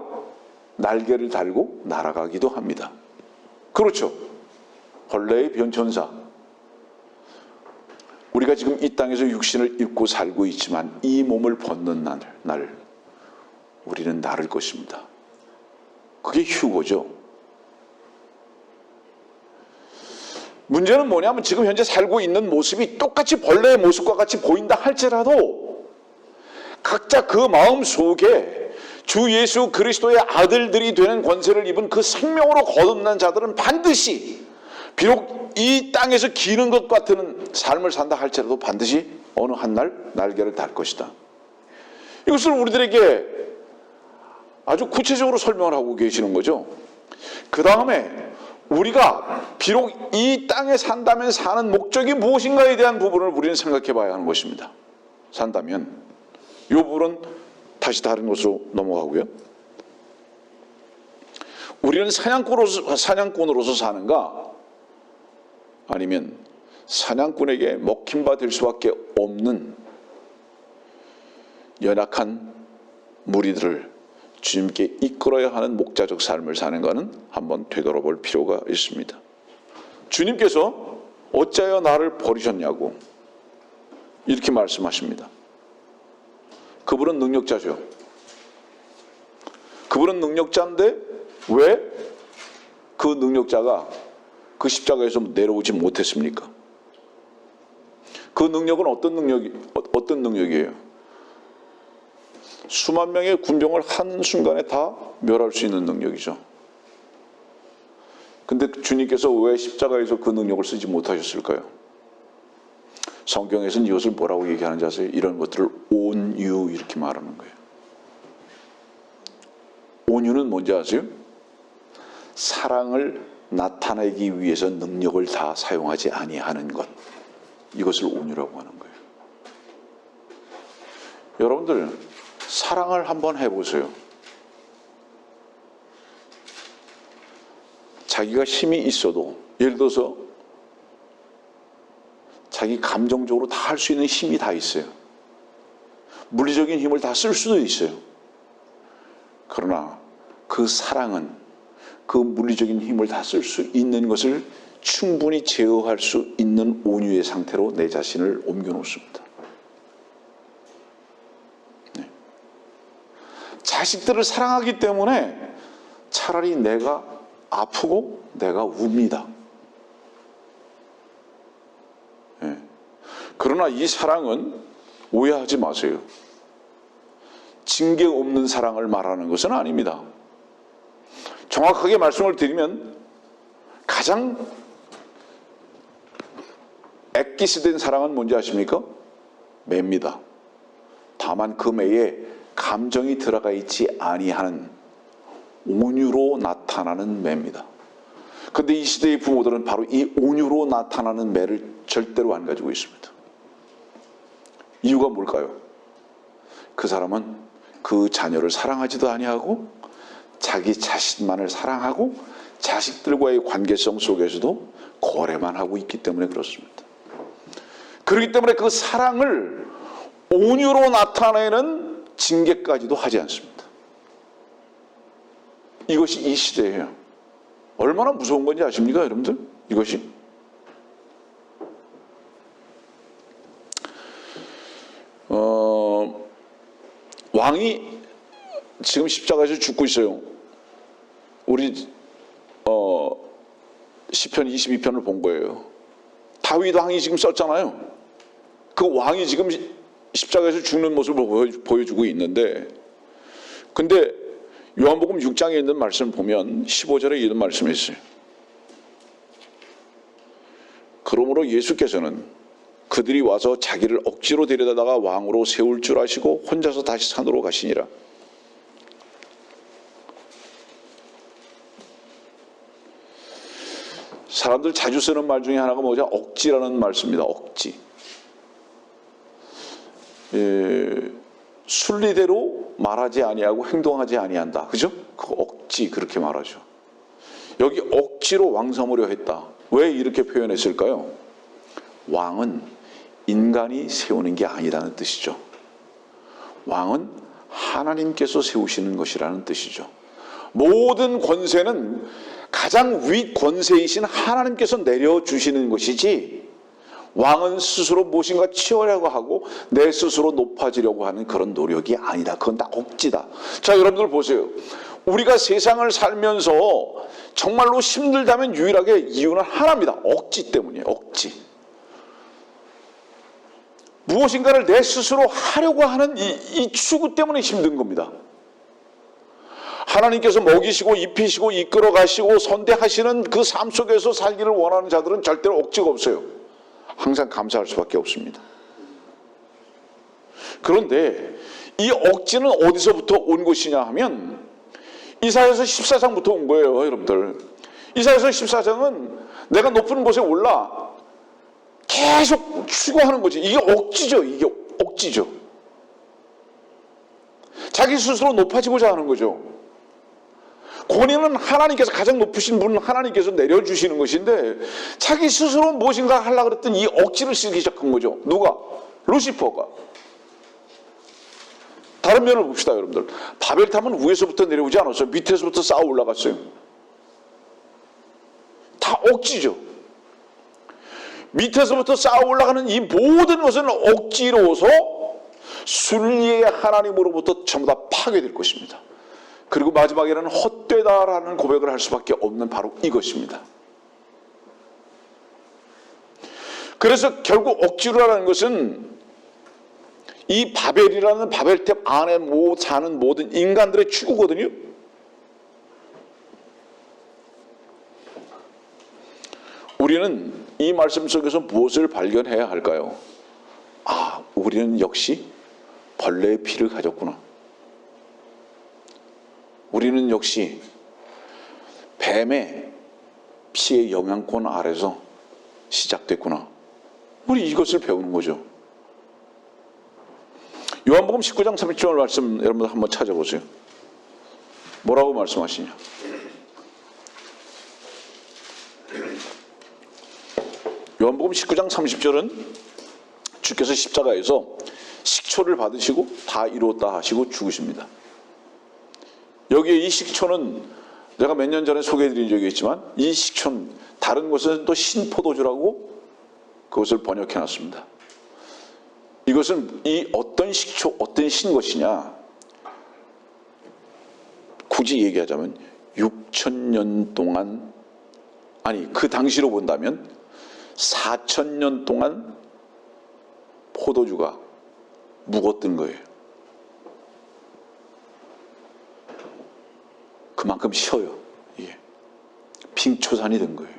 날개를 달고 날아가기도 합니다. 그렇죠? 벌레의 변천사. 우리가 지금 이 땅에서 육신을 입고 살고 있지만 이 몸을 벗는 날 우리는 나를 것입니다. 그게 휴거죠. 문제는 뭐냐면 지금 현재 살고 있는 모습이 똑같이 벌레의 모습과 같이 보인다 할지라도 각자 그 마음 속에 주 예수 그리스도의 아들들이 되는 권세를 입은 그 생명으로 거듭난 자들은 반드시 비록 이 땅에서 기는 것 같은 삶을 산다 할지라도 반드시 어느 한 날 날개를 달 것이다. 이것을 우리들에게 아주 구체적으로 설명을 하고 계시는 거죠. 그 다음에 우리가 비록 이 땅에 산다면 사는 목적이 무엇인가에 대한 부분을 우리는 생각해 봐야 하는 것입니다. 산다면 이 부분은 다시 다른 곳으로 넘어가고요. 우리는 사냥꾼으로서 사는가, 아니면 사냥꾼에게 먹힌 바 될 수밖에 없는 연약한 무리들을 주님께 이끌어야 하는 목자적 삶을 사는가는 한번 되돌아볼 필요가 있습니다. 주님께서 어찌하여 나를 버리셨냐고 이렇게 말씀하십니다. 그분은 능력자죠. 그분은 능력자인데 왜 그 능력자가 그 십자가에서 내려오지 못했습니까? 그 능력은 어떤 능력이에요? 수만 명의 군병을 한순간에 다 멸할 수 있는 능력이죠. 근데 주님께서 왜 십자가에서 그 능력을 쓰지 못하셨을까요? 성경에서는 이것을 뭐라고 얘기하는지 아세요? 이런 것들을 온유 이렇게 말하는 거예요. 온유는 뭔지 아세요? 사랑을 나타내기 위해서 능력을 다 사용하지 아니하는 것, 이것을 온유라고 하는 거예요. 여러분들 사랑을 한번 해보세요. 자기가 힘이 있어도, 예를 들어서 자기 감정적으로 다 할 수 있는 힘이 다 있어요. 물리적인 힘을 다 쓸 수도 있어요. 그러나 그 사랑은 그 물리적인 힘을 다 쓸 수 있는 것을 충분히 제어할 수 있는 온유의 상태로 내 자신을 옮겨 놓습니다. 네. 자식들을 사랑하기 때문에 차라리 내가 아프고 내가 웁니다. 네. 그러나 이 사랑은 오해하지 마세요. 징계 없는 사랑을 말하는 것은 아닙니다. 정확하게 말씀을 드리면 가장 엑기스된 사랑은 뭔지 아십니까? 매입니다. 다만 그 매에 감정이 들어가 있지 아니하는 온유로 나타나는 매입니다. 그런데 이 시대의 부모들은 바로 이 온유로 나타나는 매를 절대로 안 가지고 있습니다. 이유가 뭘까요? 그 사람은 그 자녀를 사랑하지도 아니하고 자기 자신만을 사랑하고 자식들과의 관계성 속에서도 거래만 하고 있기 때문에 그렇습니다. 그렇기 때문에 그 사랑을 온유로 나타내는 징계까지도 하지 않습니다. 이것이 이 시대예요. 얼마나 무서운 건지 아십니까, 여러분들? 이것이 왕이 지금 십자가에서 죽고 있어요. 우리 시편 22편을 본 거예요. 다윗 왕이 지금 썼잖아요. 그 왕이 지금 십자가에서 죽는 모습을 보여주고 있는데, 근데 요한복음 6장에 있는 말씀을 보면 15절에 이런 말씀이 있어요. 그러므로 예수께서는 그들이 와서 자기를 억지로 데려다가 왕으로 세울 줄 아시고 혼자서 다시 산으로 가시니라. 사람들 자주 쓰는 말 중에 하나가 뭐죠? 억지라는 말 씁니다. 억지. 순리대로 말하지 아니하고 행동하지 아니한다. 그죠? 그 억지 그렇게 말하죠. 여기 억지로 왕 삼으려 했다. 왜 이렇게 표현했을까요? 왕은 인간이 세우는 게 아니라는 뜻이죠. 왕은 하나님께서 세우시는 것이라는 뜻이죠. 모든 권세는 가장 위 권세이신 하나님께서 내려주시는 것이지, 왕은 스스로 무엇인가 치우려고 하고 내 스스로 높아지려고 하는 그런 노력이 아니다. 그건 다 억지다. 자, 여러분들 보세요. 우리가 세상을 살면서 정말로 힘들다면 유일하게 이유는 하나입니다. 억지 때문이에요. 억지. 무엇인가를 내 스스로 하려고 하는 이 추구 때문에 힘든 겁니다. 하나님께서 먹이시고 입히시고 이끌어 가시고 선대하시는 그 삶 속에서 살기를 원하는 자들은 절대로 억지가 없어요. 항상 감사할 수밖에 없습니다. 그런데 이 억지는 어디서부터 온 것이냐 하면 이사야서 14장부터 온 거예요, 여러분들. 이사야서 14장은 내가 높은 곳에 올라 계속 추구하는 거지. 이게 억지죠. 이게 억지죠. 자기 스스로 높아지고자 하는 거죠. 권위는 하나님께서, 가장 높으신 분은 하나님께서 내려주시는 것인데 자기 스스로 무엇인가 하려고 그랬더니 이 억지를 쓰기 시작한 거죠. 누가? 루시퍼가. 다른 면을 봅시다, 여러분들. 바벨탑은 위에서부터 내려오지 않았어요. 밑에서부터 쌓아 올라갔어요. 다 억지죠. 밑에서부터 쌓아 올라가는 이 모든 것은 억지로서 순리의 하나님으로부터 전부 다 파괴될 것입니다. 그리고 마지막에는 헛되다라는 고백을 할 수밖에 없는 바로 이것입니다. 그래서 결국 억지로라는 것은 이 바벨이라는 바벨탑 안에 사는 모든 인간들의 추구거든요. 우리는 이 말씀 속에서 무엇을 발견해야 할까요? 아, 우리는 역시 벌레의 피를 가졌구나. 우리는 역시 뱀의 피의 영향권 아래서 시작됐구나. 우리 이것을 배우는 거죠. 요한복음 19장 30절 말씀 여러분 한번 찾아보세요. 뭐라고 말씀하시냐? 요한복음 19장 30절은 주께서 십자가에서 식초를 받으시고 다 이루었다 하시고 죽으십니다. 여기에 이 식초는 제가 몇 년 전에 소개해드린 적이 있지만 이 식초는 다른 곳에서는 또 신포도주라고 그것을 번역해놨습니다. 이것은 이 어떤 식초, 어떤 신것이냐, 굳이 얘기하자면 6,000년 동안, 아니 그 당시로 본다면 4,000년 동안 포도주가 묵었던 거예요. 그만큼 쉬어요. 이게 빙초산이 된 거예요.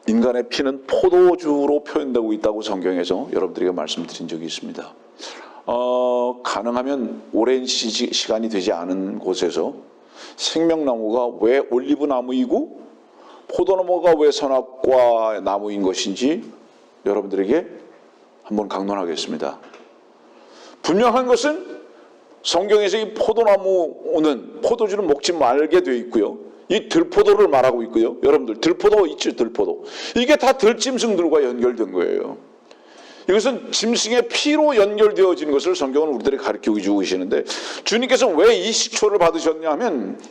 인간의 피는 포도주로 표현되고 있다고 성경에서 여러분들에게 말씀드린 적이 있습니다. 가능하면 오랜 시간이 되지 않은 곳에서 생명나무가 왜 올리브나무이고 포도나무가 왜 선악과 나무인 것인지 여러분들에게 한번 강론하겠습니다. 분명한 것은 성경에서 이 포도주는 먹지 말게 되어 있고요. 이 들포도를 말하고 있고요. 여러분들 들포도 있죠, 들포도. 이게 다 들짐승들과 연결된 거예요. 이것은 짐승의 피로 연결되어진 것을 성경은 우리들에게 가르치고 주고 계시는데, 주님께서 왜 이 식초를 받으셨냐 하면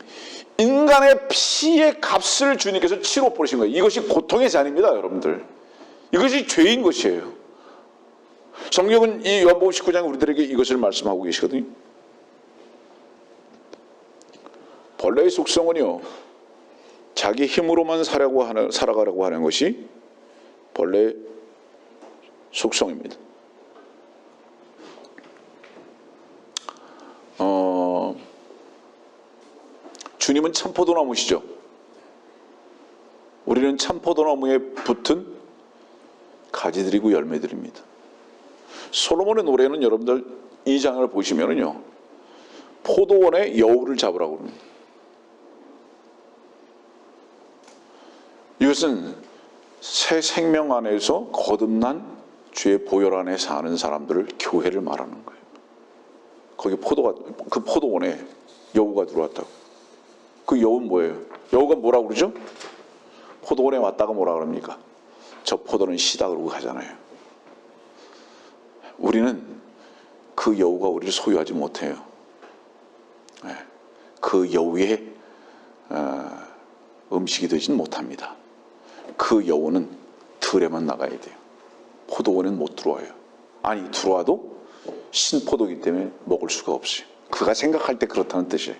인간의 피의 값을 주님께서 치러 버리신 거예요. 이것이 고통의 잔입니다, 여러분들. 이것이 죄인 것이에요. 성경은 이 요한복음 19장에 우리들에게 이것을 말씀하고 계시거든요. 벌레의 속성은요, 자기 힘으로만 살아가려고 하는 것이 벌레의 속성입니다. 주님은 참포도나무시죠. 우리는 참포도나무에 붙은 가지들이고 열매들입니다. 솔로몬의 노래는 여러분들 이 장을 보시면은요, 포도원의 여우를 잡으라고 합니다. 이것은 새 생명 안에서 거듭난 주의 보혈 안에 사는 사람들을, 교회를 말하는 거예요. 거기 그 포도원에 여우가 들어왔다고. 그 여우는 뭐예요? 여우가 뭐라고 그러죠? 포도원에 왔다가 뭐라 그럽니까? 저 포도는 시다 그러고 가잖아요. 우리는 그 여우가 우리를 소유하지 못해요. 그 여우의 음식이 되진 못합니다. 그 여우는 들에만 나가야 돼요. 포도원은 못 들어와요. 아니, 들어와도 신포도이기 때문에 먹을 수가 없어요. 그가 생각할 때 그렇다는 뜻이에요.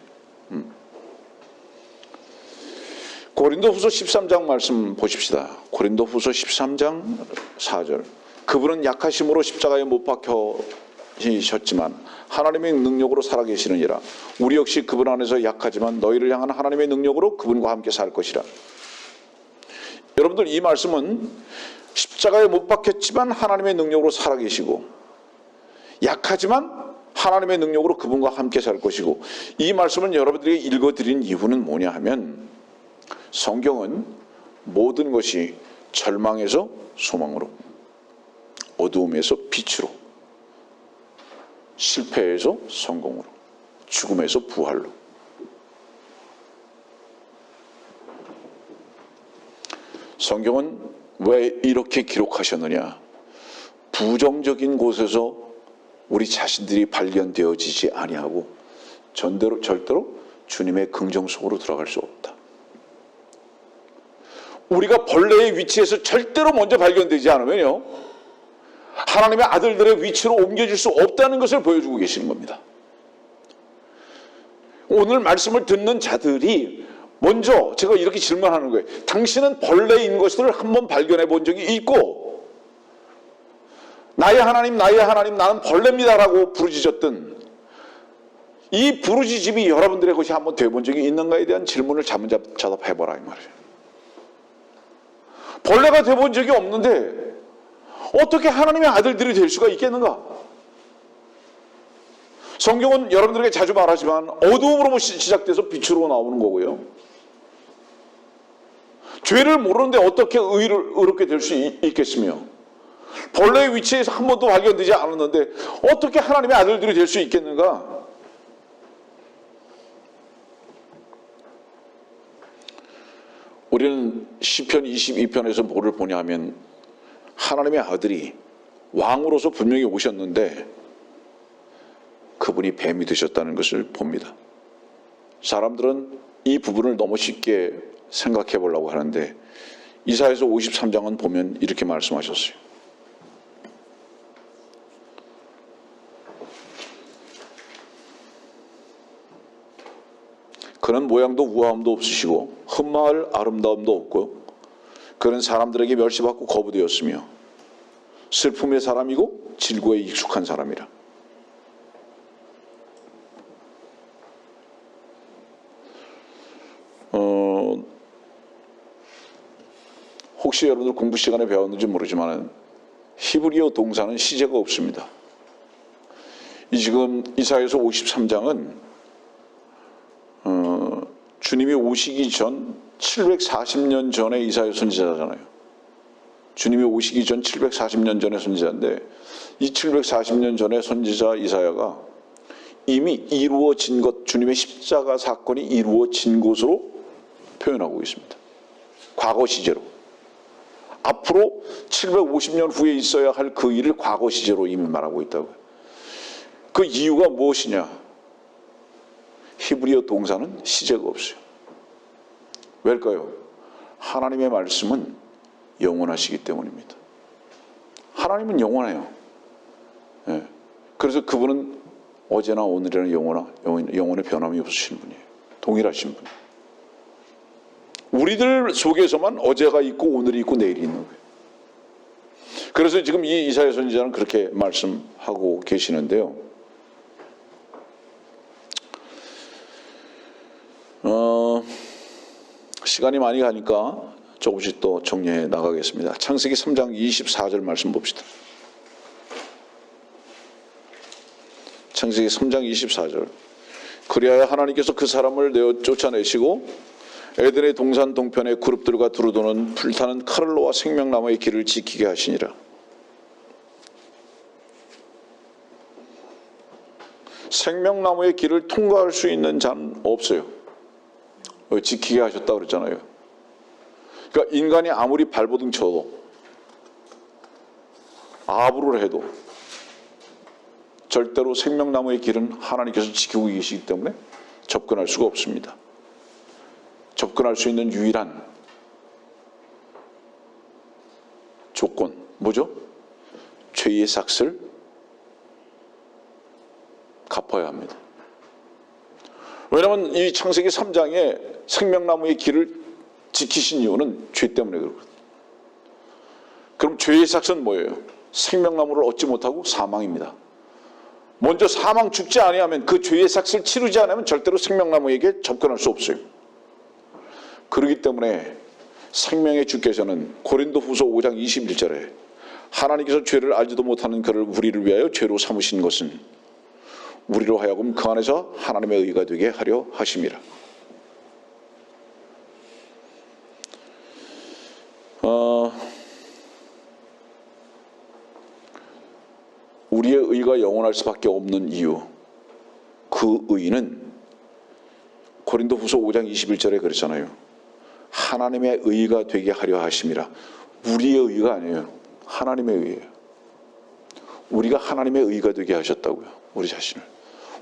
고린도후서 13장 말씀 보십시다. 고린도후서 13장 4절. 그분은 약하심으로 십자가에 못 박혀지셨지만 하나님의 능력으로 살아계시느니라. 우리 역시 그분 안에서 약하지만 너희를 향한 하나님의 능력으로 그분과 함께 살 것이라. 여러분들, 이 말씀은 십자가에 못 박혔지만 하나님의 능력으로 살아계시고, 약하지만 하나님의 능력으로 그분과 함께 살 것이고, 이 말씀을 여러분들에게 읽어드린 이유는 뭐냐 하면, 성경은 모든 것이 절망에서 소망으로, 어두움에서 빛으로, 실패에서 성공으로, 죽음에서 부활로, 성경은 왜 이렇게 기록하셨느냐? 부정적인 곳에서 우리 자신들이 발견되어지지 아니하고 절대로 주님의 긍정 속으로 들어갈 수 없다. 우리가 벌레의 위치에서 절대로 먼저 발견되지 않으면요, 하나님의 아들들의 위치로 옮겨질 수 없다는 것을 보여주고 계시는 겁니다. 오늘 말씀을 듣는 자들이 먼저 제가 이렇게 질문하는 거예요. 당신은 벌레인 것을 한번 발견해 본 적이 있고, 나의 하나님 나는 벌레입니다라고 부르짖었던 이 부르짖음이 여러분들의 것이 한번 되어본 적이 있는가에 대한 질문을 자답해보라 이 말이에요. 벌레가 되어본 적이 없는데 어떻게 하나님의 아들들이 될 수가 있겠는가? 성경은 여러분들에게 자주 말하지만 어두움으로 시작돼서 빛으로 나오는 거고요. 죄를 모르는데 어떻게 의롭게 될 수 있겠으며, 벌레의 위치에서 한 번도 발견되지 않았는데 어떻게 하나님의 아들들이 될 수 있겠는가? 우리는 시편 22편에서 뭐를 보냐 하면, 하나님의 아들이 왕으로서 분명히 오셨는데 그분이 뱀이 되셨다는 것을 봅니다. 사람들은 이 부분을 너무 쉽게 생각해 보려고 하는데, 이사야서 53장은 보면 이렇게 말씀하셨어요. 그는 모양도 우아함도 없으시고 흠마을 아름다움도 없고, 그는 사람들에게 멸시받고 거부되었으며 슬픔의 사람이고 질고에 익숙한 사람이라. 혹시 여러분들 공부 시간에 배웠는지 모르지만 히브리어 동사는 시제가 없습니다. 지금 이사야서 53장은 주님이 오시기 전 740년 전에 이사야 선지자잖아요. 주님이 오시기 전 740년 전의 선지자인데, 이 740년 전의 선지자 이사야가 이미 이루어진 것, 주님의 십자가 사건이 이루어진 것으로 표현하고 있습니다. 과거 시제로. 앞으로 750년 후에 있어야 할 그 일을 과거 시제로 이미 말하고 있다고요. 그 이유가 무엇이냐? 히브리어 동사는 시제가 없어요. 왜일까요? 하나님의 말씀은 영원하시기 때문입니다. 하나님은 영원해요. 예. 그래서 그분은 어제나 오늘이나 영원의 변함이 없으신 분이에요. 동일하신 분. 우리들 속에서만 어제가 있고 오늘이 있고 내일이 있는 거예요. 그래서 지금 이 이사야 선지자는 그렇게 말씀하고 계시는데요. 시간이 많이 가니까 조금씩 또 정리해 나가겠습니다. 창세기 3장 24절 말씀 봅시다. 창세기 3장 24절. 그리하여 하나님께서 그 사람을 내어 쫓아내시고 에덴의 동산 동편의 그룹들과 두루도는 불타는 칼을 놓아 생명나무의 길을 지키게 하시니라. 생명나무의 길을 통과할 수 있는 자는 없어요. 지키게 하셨다고 그랬잖아요. 그러니까 인간이 아무리 발버둥 쳐도 아부를 해도 절대로 생명나무의 길은 하나님께서 지키고 계시기 때문에 접근할 수가 없습니다. 접근할 수 있는 유일한 조건 뭐죠? 죄의 삭을 갚아야 합니다. 왜냐하면 이 창세기 3장에 생명나무의 길을 지키신 이유는 죄 때문에 그렇거든요. 그럼 죄의 삭은 뭐예요? 생명나무를 얻지 못하고 사망입니다. 먼저 사망 죽지 아니하면, 그 죄의 삭을 치르지 않으면 절대로 생명나무에게 접근할 수 없어요. 그렇기 때문에 생명의 주께서는 고린도후서 5장 21절에 하나님께서 죄를 알지도 못하는 그를 우리를 위하여 죄로 삼으신 것은 우리로 하여금 그 안에서 하나님의 의가 되게 하려 하심이라. 우리의 의가 영원할 수밖에 없는 이유, 그 의는 고린도후서 5장 21절에 그랬잖아요. 하나님의 의가 되게 하려 하심이라. 우리의 의가 아니에요. 하나님의 의예요. 우리가 하나님의 의가 되게 하셨다고요. 우리 자신을.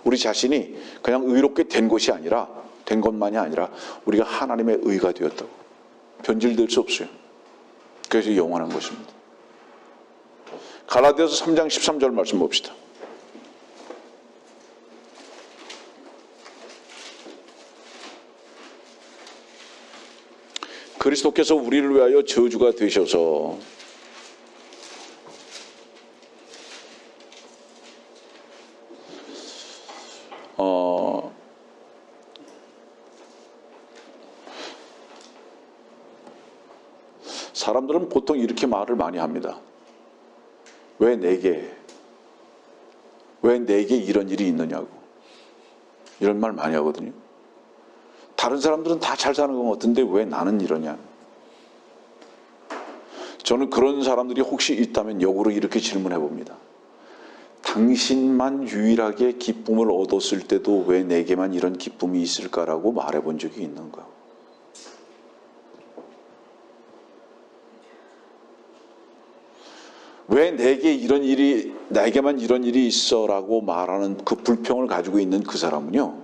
우리 자신이 그냥 의롭게 된 것이 아니라, 된 것만이 아니라 우리가 하나님의 의가 되었다고. 변질될 수 없어요. 그래서 영원한 것입니다. 갈라디아서 3장 13절 말씀 봅시다. 그리스도께서 우리를 위하여 저주가 되셔서 사람들은 보통 이렇게 말을 많이 합니다. 왜 내게 이런 일이 있느냐고. 이런 말 많이 하거든요. 다른 사람들은 다 잘 사는 것 같은데 왜 나는 이러냐. 저는 그런 사람들이 혹시 있다면 역으로 이렇게 질문해 봅니다. 당신만 유일하게 기쁨을 얻었을 때도 왜 내게만 이런 기쁨이 있을까라고 말해 본 적이 있는가? 왜 내게만 이런 일이 있어라고 말하는 그 불평을 가지고 있는 그 사람은요,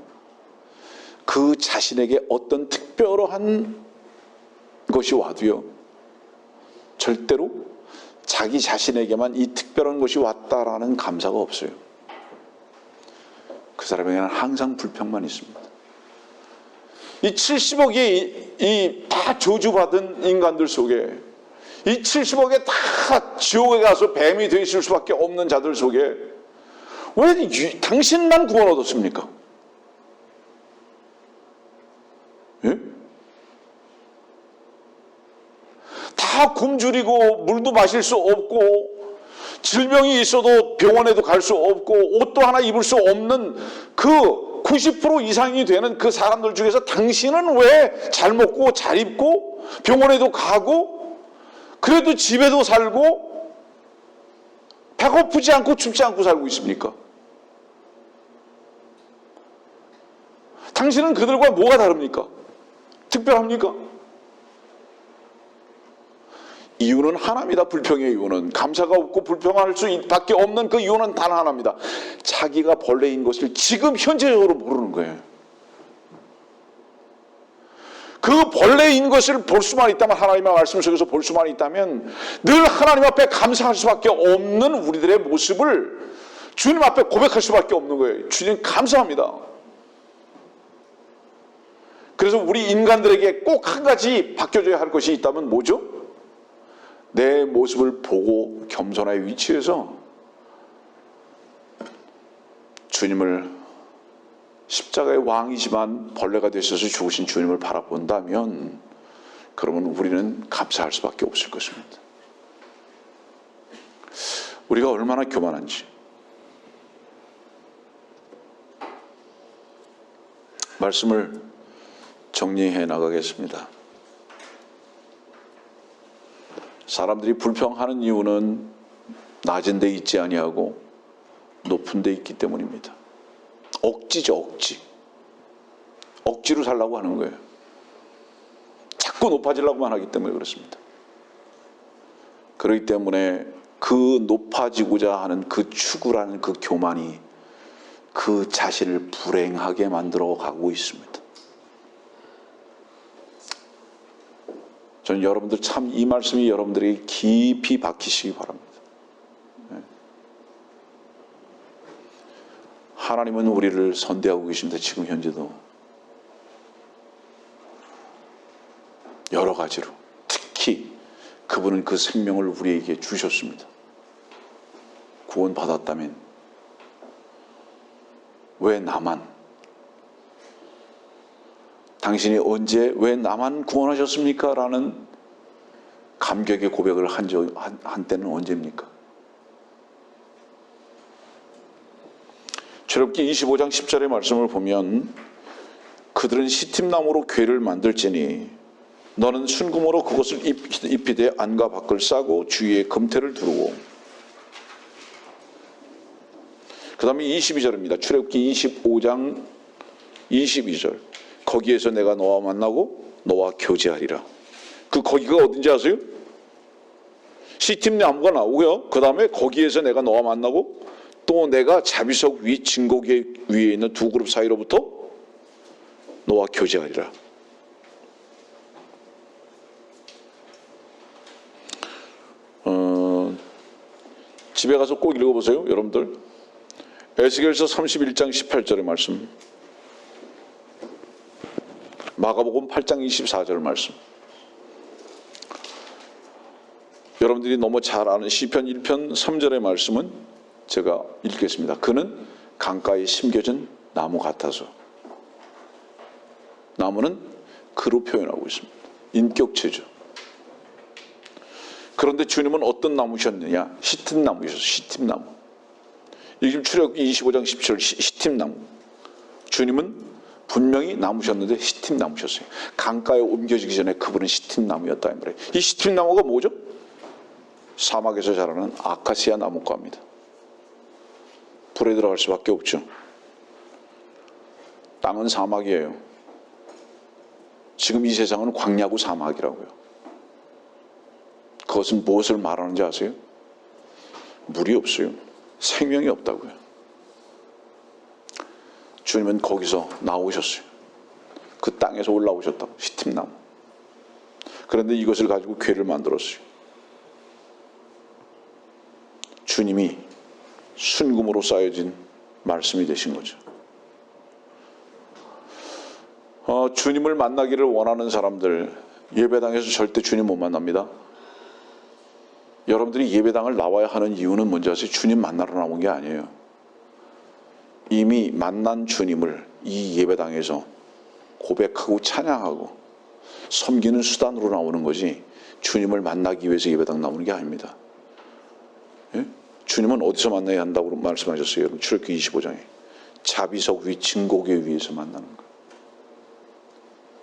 그 자신에게 어떤 특별한 것이 와도요, 절대로 자기 자신에게만 이 특별한 것이 왔다라는 감사가 없어요. 그 사람에게는 항상 불평만 있습니다. 이 70억이 다 저주받은 인간들 속에, 이 70억에 다 지옥에 가서 뱀이 되어 있을 수밖에 없는 자들 속에 왜 당신만 구원 얻었습니까? 예? 다 굶주리고 물도 마실 수 없고 질병이 있어도 병원에도 갈 수 없고 옷도 하나 입을 수 없는 그 90% 이상이 되는 그 사람들 중에서 당신은 왜 잘 먹고 잘 입고 병원에도 가고 그래도 집에도 살고 배고프지 않고 춥지 않고 살고 있습니까? 당신은 그들과 뭐가 다릅니까? 특별합니까? 이유는 하나입니다. 불평의 이유는. 감사가 없고 불평할 수밖에 없는 그 이유는 단 하나입니다. 자기가 벌레인 것을 지금 현재적으로 모르는 거예요. 그 벌레인 것을 볼 수만 있다면, 하나님의 말씀 속에서 볼 수만 있다면 늘 하나님 앞에 감사할 수밖에 없는 우리들의 모습을 주님 앞에 고백할 수밖에 없는 거예요. 주님 감사합니다. 그래서 우리 인간들에게 꼭 한 가지 바뀌어져야 할 것이 있다면 뭐죠? 내 모습을 보고 겸손의 위치에서 주님을, 십자가의 왕이지만 벌레가 되셔서 죽으신 주님을 바라본다면 그러면 우리는 감사할 수밖에 없을 것입니다. 우리가 얼마나 교만한지. 말씀을 정리해 나가겠습니다. 사람들이 불평하는 이유는 낮은 데 있지 아니하고 높은 데 있기 때문입니다. 억지죠, 억지. 억지로 살라고 하는 거예요. 자꾸 높아지려고만 하기 때문에 그렇습니다. 그렇기 때문에 그 높아지고자 하는 그 추구라는 그 교만이 그 자신을 불행하게 만들어 가고 있습니다. 저는 여러분들 참 이 말씀이 여러분들이 깊이 박히시기 바랍니다. 하나님은 우리를 선대하고 계십니다. 지금 현재도 여러 가지로, 특히 그분은 그 생명을 우리에게 주셨습니다. 구원받았다면 왜 나만, 당신이 언제 왜 나만 구원하셨습니까? 라는 감격의 고백을 한 때는 언제입니까? 출애굽기 25장 10절의 말씀을 보면 그들은 시팀나무로 궤를 만들지니 너는 순금으로 그것을 입히되 안과 밖을 싸고 주위에 금태를 두르고, 그 다음에 22절입니다. 출애굽기 25장 22절. 거기에서 내가 너와 만나고 너와 교제하리라. 그 거기가 어딘지 아세요? 시팀나무가 나오고요. 그 다음에 거기에서 내가 너와 만나고 또 내가 자비석 위 증거계 위에 있는 두 그룹 사이로부터 너와 교제하리라. 집에 가서 꼭 읽어보세요, 여러분들. 에스겔서 31장 18절의 말씀, 마가복음 8장 24절 말씀, 여러분들이 너무 잘 아는 시편 1편 3절의 말씀은 제가 읽겠습니다. 그는 강가에 심겨진 나무 같아서. 나무는 그로 표현하고 있습니다. 인격체죠. 그런데 주님은 어떤 나무셨느냐? 시팀나무셨어요. 시팀나무. 지금 출애굽기 25장 17절 시팀나무. 주님은 분명히 나무셨는데 시팀나무셨어요. 강가에 옮겨지기 전에 그분은 시팀나무였다 이 말이에요. 이 시팀나무가 뭐죠? 사막에서 자라는 아카시아 나무과입니다. 불에 들어갈 수밖에 없죠. 땅은 사막이에요. 지금 이 세상은 광야고 사막이라고요. 그것은 무엇을 말하는지 아세요? 물이 없어요. 생명이 없다고요. 주님은 거기서 나오셨어요. 그 땅에서 올라오셨다고. 시팀나무. 그런데 이것을 가지고 궤를 만들었어요. 주님이 순금으로 쌓여진 말씀이 되신 거죠. 주님을 만나기를 원하는 사람들, 예배당에서 절대 주님 못 만납니다. 여러분들이 예배당을 나와야 하는 이유는 뭔지 아세요? 주님 만나러 나온 게 아니에요. 이미 만난 주님을 이 예배당에서 고백하고 찬양하고 섬기는 수단으로 나오는 거지, 주님을 만나기 위해서 예배당 나오는 게 아닙니다. 예? 주님은 어디서 만나야 한다고 말씀하셨어요? 여러분, 출애굽기 25장에 자비석 위 증거계 위에서 만나는 거예요.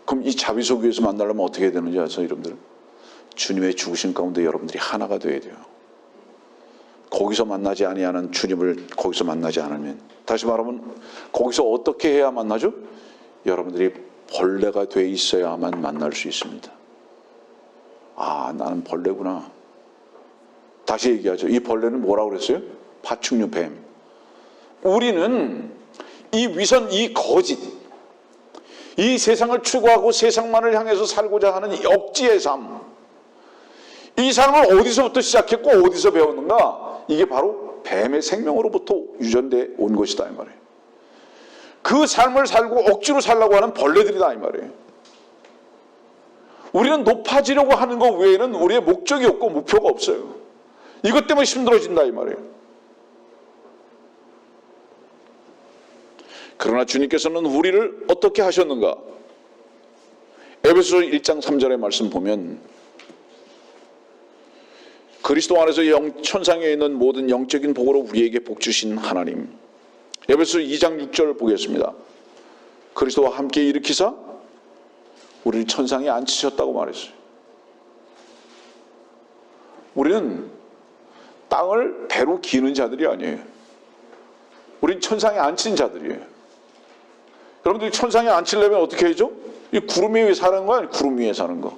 그럼 이 자비석 위에서 만나려면 어떻게 해야 되는지 아세요, 여러분들? 주님의 죽으신 가운데 여러분들이 하나가 되어야 돼요. 거기서 만나지 아니하는 주님을 거기서 만나지 않으면, 다시 말하면 거기서 어떻게 해야 만나죠? 여러분들이 벌레가 돼 있어야만 만날 수 있습니다. 아, 나는 벌레구나. 다시 얘기하죠. 이 벌레는 뭐라고 그랬어요? 파충류, 뱀. 우리는 이 위선, 이 거짓, 이 세상을 추구하고 세상만을 향해서 살고자 하는 이 억지의 삶, 이 삶을 어디서부터 시작했고 어디서 배웠는가? 이게 바로 뱀의 생명으로부터 유전돼 온 것이다 이 말이에요. 그 삶을 살고 억지로 살려고 하는 벌레들이다 이 말이에요. 우리는 높아지려고 하는 것 외에는 우리의 목적이 없고 목표가 없어요. 이것 때문에 힘들어진다 이 말이에요. 그러나 주님께서는 우리를 어떻게 하셨는가? 에베소서 1장 3절의 말씀 보면 그리스도 안에서 천상에 있는 모든 영적인 복으로 우리에게 복 주신 하나님. 에베소서 2장 6절 보겠습니다. 그리스도와 함께 일으키사 우리를 천상에 앉히셨다고 말했어요. 우리는 땅을 배로 기는 자들이 아니에요. 우린 천상에 앉힌 자들이에요. 여러분들이 천상에 앉히려면 어떻게 해야죠? 이 구름 위에 사는 거 아니에요? 구름 위에 사는 거.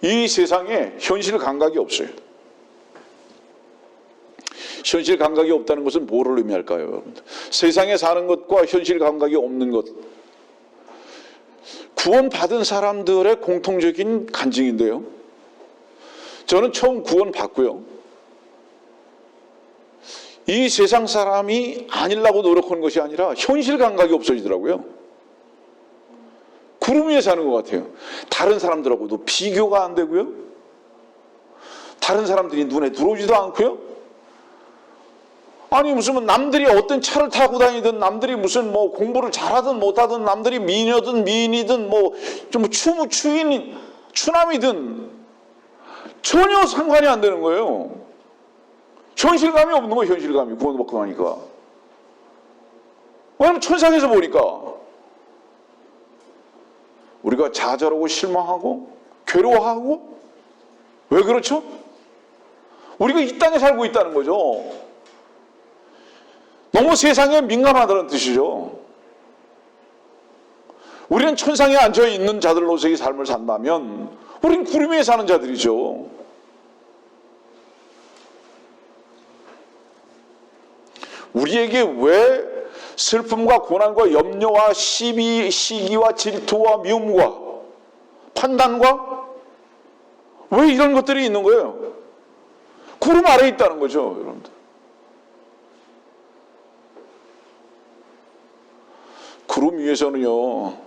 이 세상에 현실 감각이 없어요. 현실 감각이 없다는 것은 뭐를 의미할까요, 여러분들? 세상에 사는 것과 현실 감각이 없는 것. 구원받은 사람들의 공통적인 간증인데요. 저는 처음 구원받고요. 이 세상 사람이 아니려고 노력하는 것이 아니라 현실 감각이 없어지더라고요. 구름 위에 사는 것 같아요. 다른 사람들하고도 비교가 안 되고요. 다른 사람들이 눈에 들어오지도 않고요. 아니 무슨 남들이 어떤 차를 타고 다니든 남들이 무슨 뭐 공부를 잘하든 못하든 남들이 미녀든 미인이든 뭐 좀 추인 추남이든 전혀 상관이 안 되는 거예요. 현실감이 없는 거예요. 현실감이 구원받고 나니까. 왜냐하면 천상에서 보니까 우리가 좌절하고 실망하고 괴로워하고 왜 그렇죠? 우리가 이 땅에 살고 있다는 거죠. 너무 세상에 민감하다는 뜻이죠. 우리는 천상에 앉아있는 자들로서의 삶을 산다면 우리는 구름 위에 사는 자들이죠. 우리에게 왜 슬픔과 고난과 염려와 시비, 시기와 질투와 미움과 판단과 왜 이런 것들이 있는 거예요? 구름 아래에 있다는 거죠, 여러분들. 구름 위에서는요,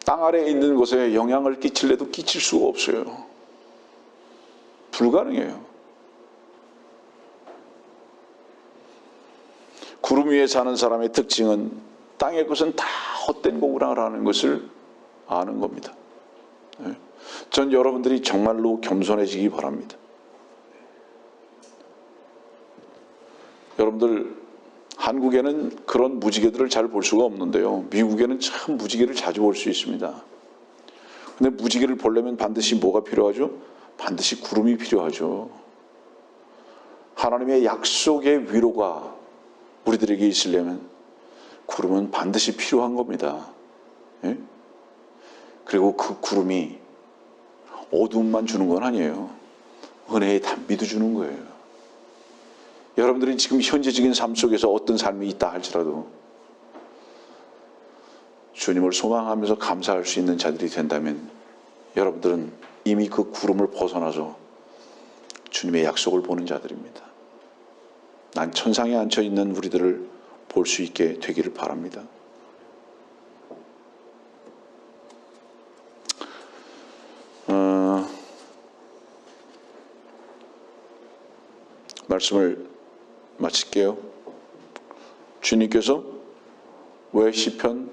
땅 아래에 있는 곳에 영향을 끼칠래도 끼칠 수가 없어요. 불가능해요. 구름 위에 사는 사람의 특징은 땅의 것은 다 헛된 고구라라는 것을 아는 겁니다. 전 여러분들이 정말로 겸손해지기 바랍니다. 여러분들 한국에는 그런 무지개들을 잘 볼 수가 없는데요. 미국에는 참 무지개를 자주 볼 수 있습니다. 근데 무지개를 보려면 반드시 뭐가 필요하죠? 반드시 구름이 필요하죠. 하나님의 약속의 위로가 우리들에게 있으려면 구름은 반드시 필요한 겁니다. 예? 그리고 그 구름이 어두움만 주는 건 아니에요. 은혜의 단비도 주는 거예요. 여러분들이 지금 현재적인 삶 속에서 어떤 삶이 있다 할지라도 주님을 소망하면서 감사할 수 있는 자들이 된다면 여러분들은 이미 그 구름을 벗어나서 주님의 약속을 보는 자들입니다. 난 천상에 앉혀있는 우리들을 볼 수 있게 되기를 바랍니다. 말씀을 마칠게요. 주님께서 왜 시편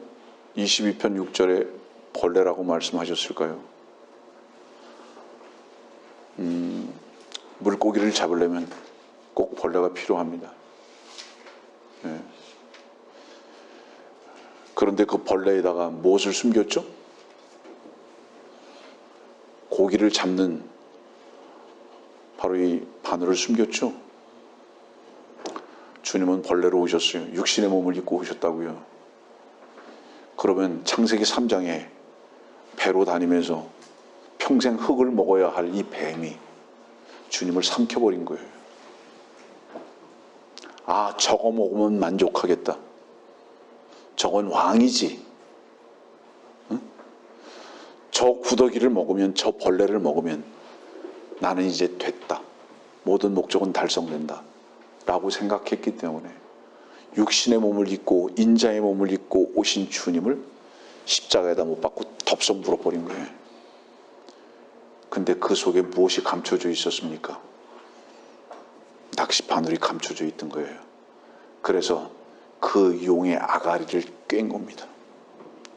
22편 6절에 벌레라고 말씀하셨을까요? 물고기를 잡으려면 꼭 벌레가 필요합니다. 네. 그런데 그 벌레에다가 무엇을 숨겼죠? 고기를 잡는 바로 이 바늘을 숨겼죠. 주님은 벌레로 오셨어요. 육신의 몸을 입고 오셨다고요. 그러면 창세기 3장에 배로 다니면서 평생 흙을 먹어야 할 이 뱀이 주님을 삼켜버린 거예요. 아, 저거 먹으면 만족하겠다. 저건 왕이지. 응? 저 구더기를 먹으면, 저 벌레를 먹으면 나는 이제 됐다. 모든 목적은 달성된다. 라고 생각했기 때문에 육신의 몸을 입고 인자의 몸을 입고 오신 주님을 십자가에다 못 박고 덥석 물어버린 거예요. 근데 그 속에 무엇이 감춰져 있었습니까? 낚시 바늘이 감춰져 있던 거예요. 그래서 그 용의 아가리를 꿰인 겁니다.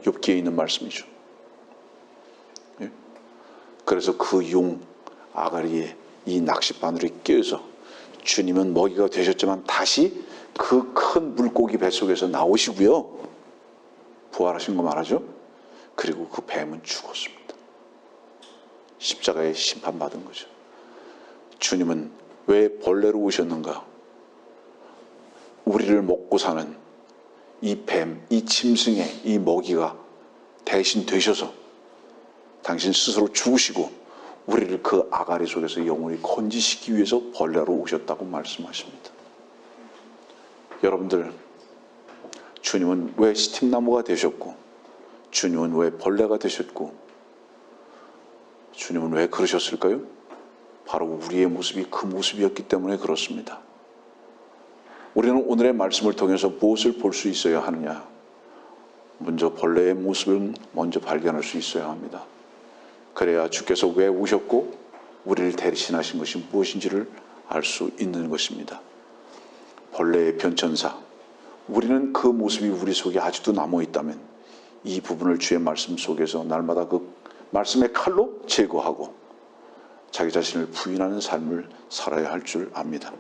욥기에 있는 말씀이죠. 예? 그래서 그 용 아가리에 이 낚싯바늘이 끼어서 주님은 먹이가 되셨지만 다시 그 큰 물고기 뱃속에서 나오시고요. 부활하신 거 말하죠. 그리고 그 뱀은 죽었습니다. 십자가에 심판받은 거죠. 주님은 왜 벌레로 오셨는가? 우리를 먹고 사는 이 뱀, 이 짐승의 이 먹이가 대신 되셔서 당신 스스로 죽으시고 우리를 그 아가리 속에서 영원히 건지시키기 위해서 벌레로 오셨다고 말씀하십니다. 여러분들, 주님은 왜 시팀나무가 되셨고 주님은 왜 벌레가 되셨고 주님은 왜 그러셨을까요? 바로 우리의 모습이 그 모습이었기 때문에 그렇습니다. 우리는 오늘의 말씀을 통해서 무엇을 볼 수 있어야 하느냐? 먼저 벌레의 모습을 먼저 발견할 수 있어야 합니다. 그래야 주께서 왜 오셨고 우리를 대신하신 것이 무엇인지를 알 수 있는 것입니다. 벌레의 변천사, 우리는 그 모습이 우리 속에 아직도 남아있다면 이 부분을 주의 말씀 속에서 날마다 그 말씀의 칼로 제거하고 자기 자신을 부인하는 삶을 살아야 할 줄 압니다.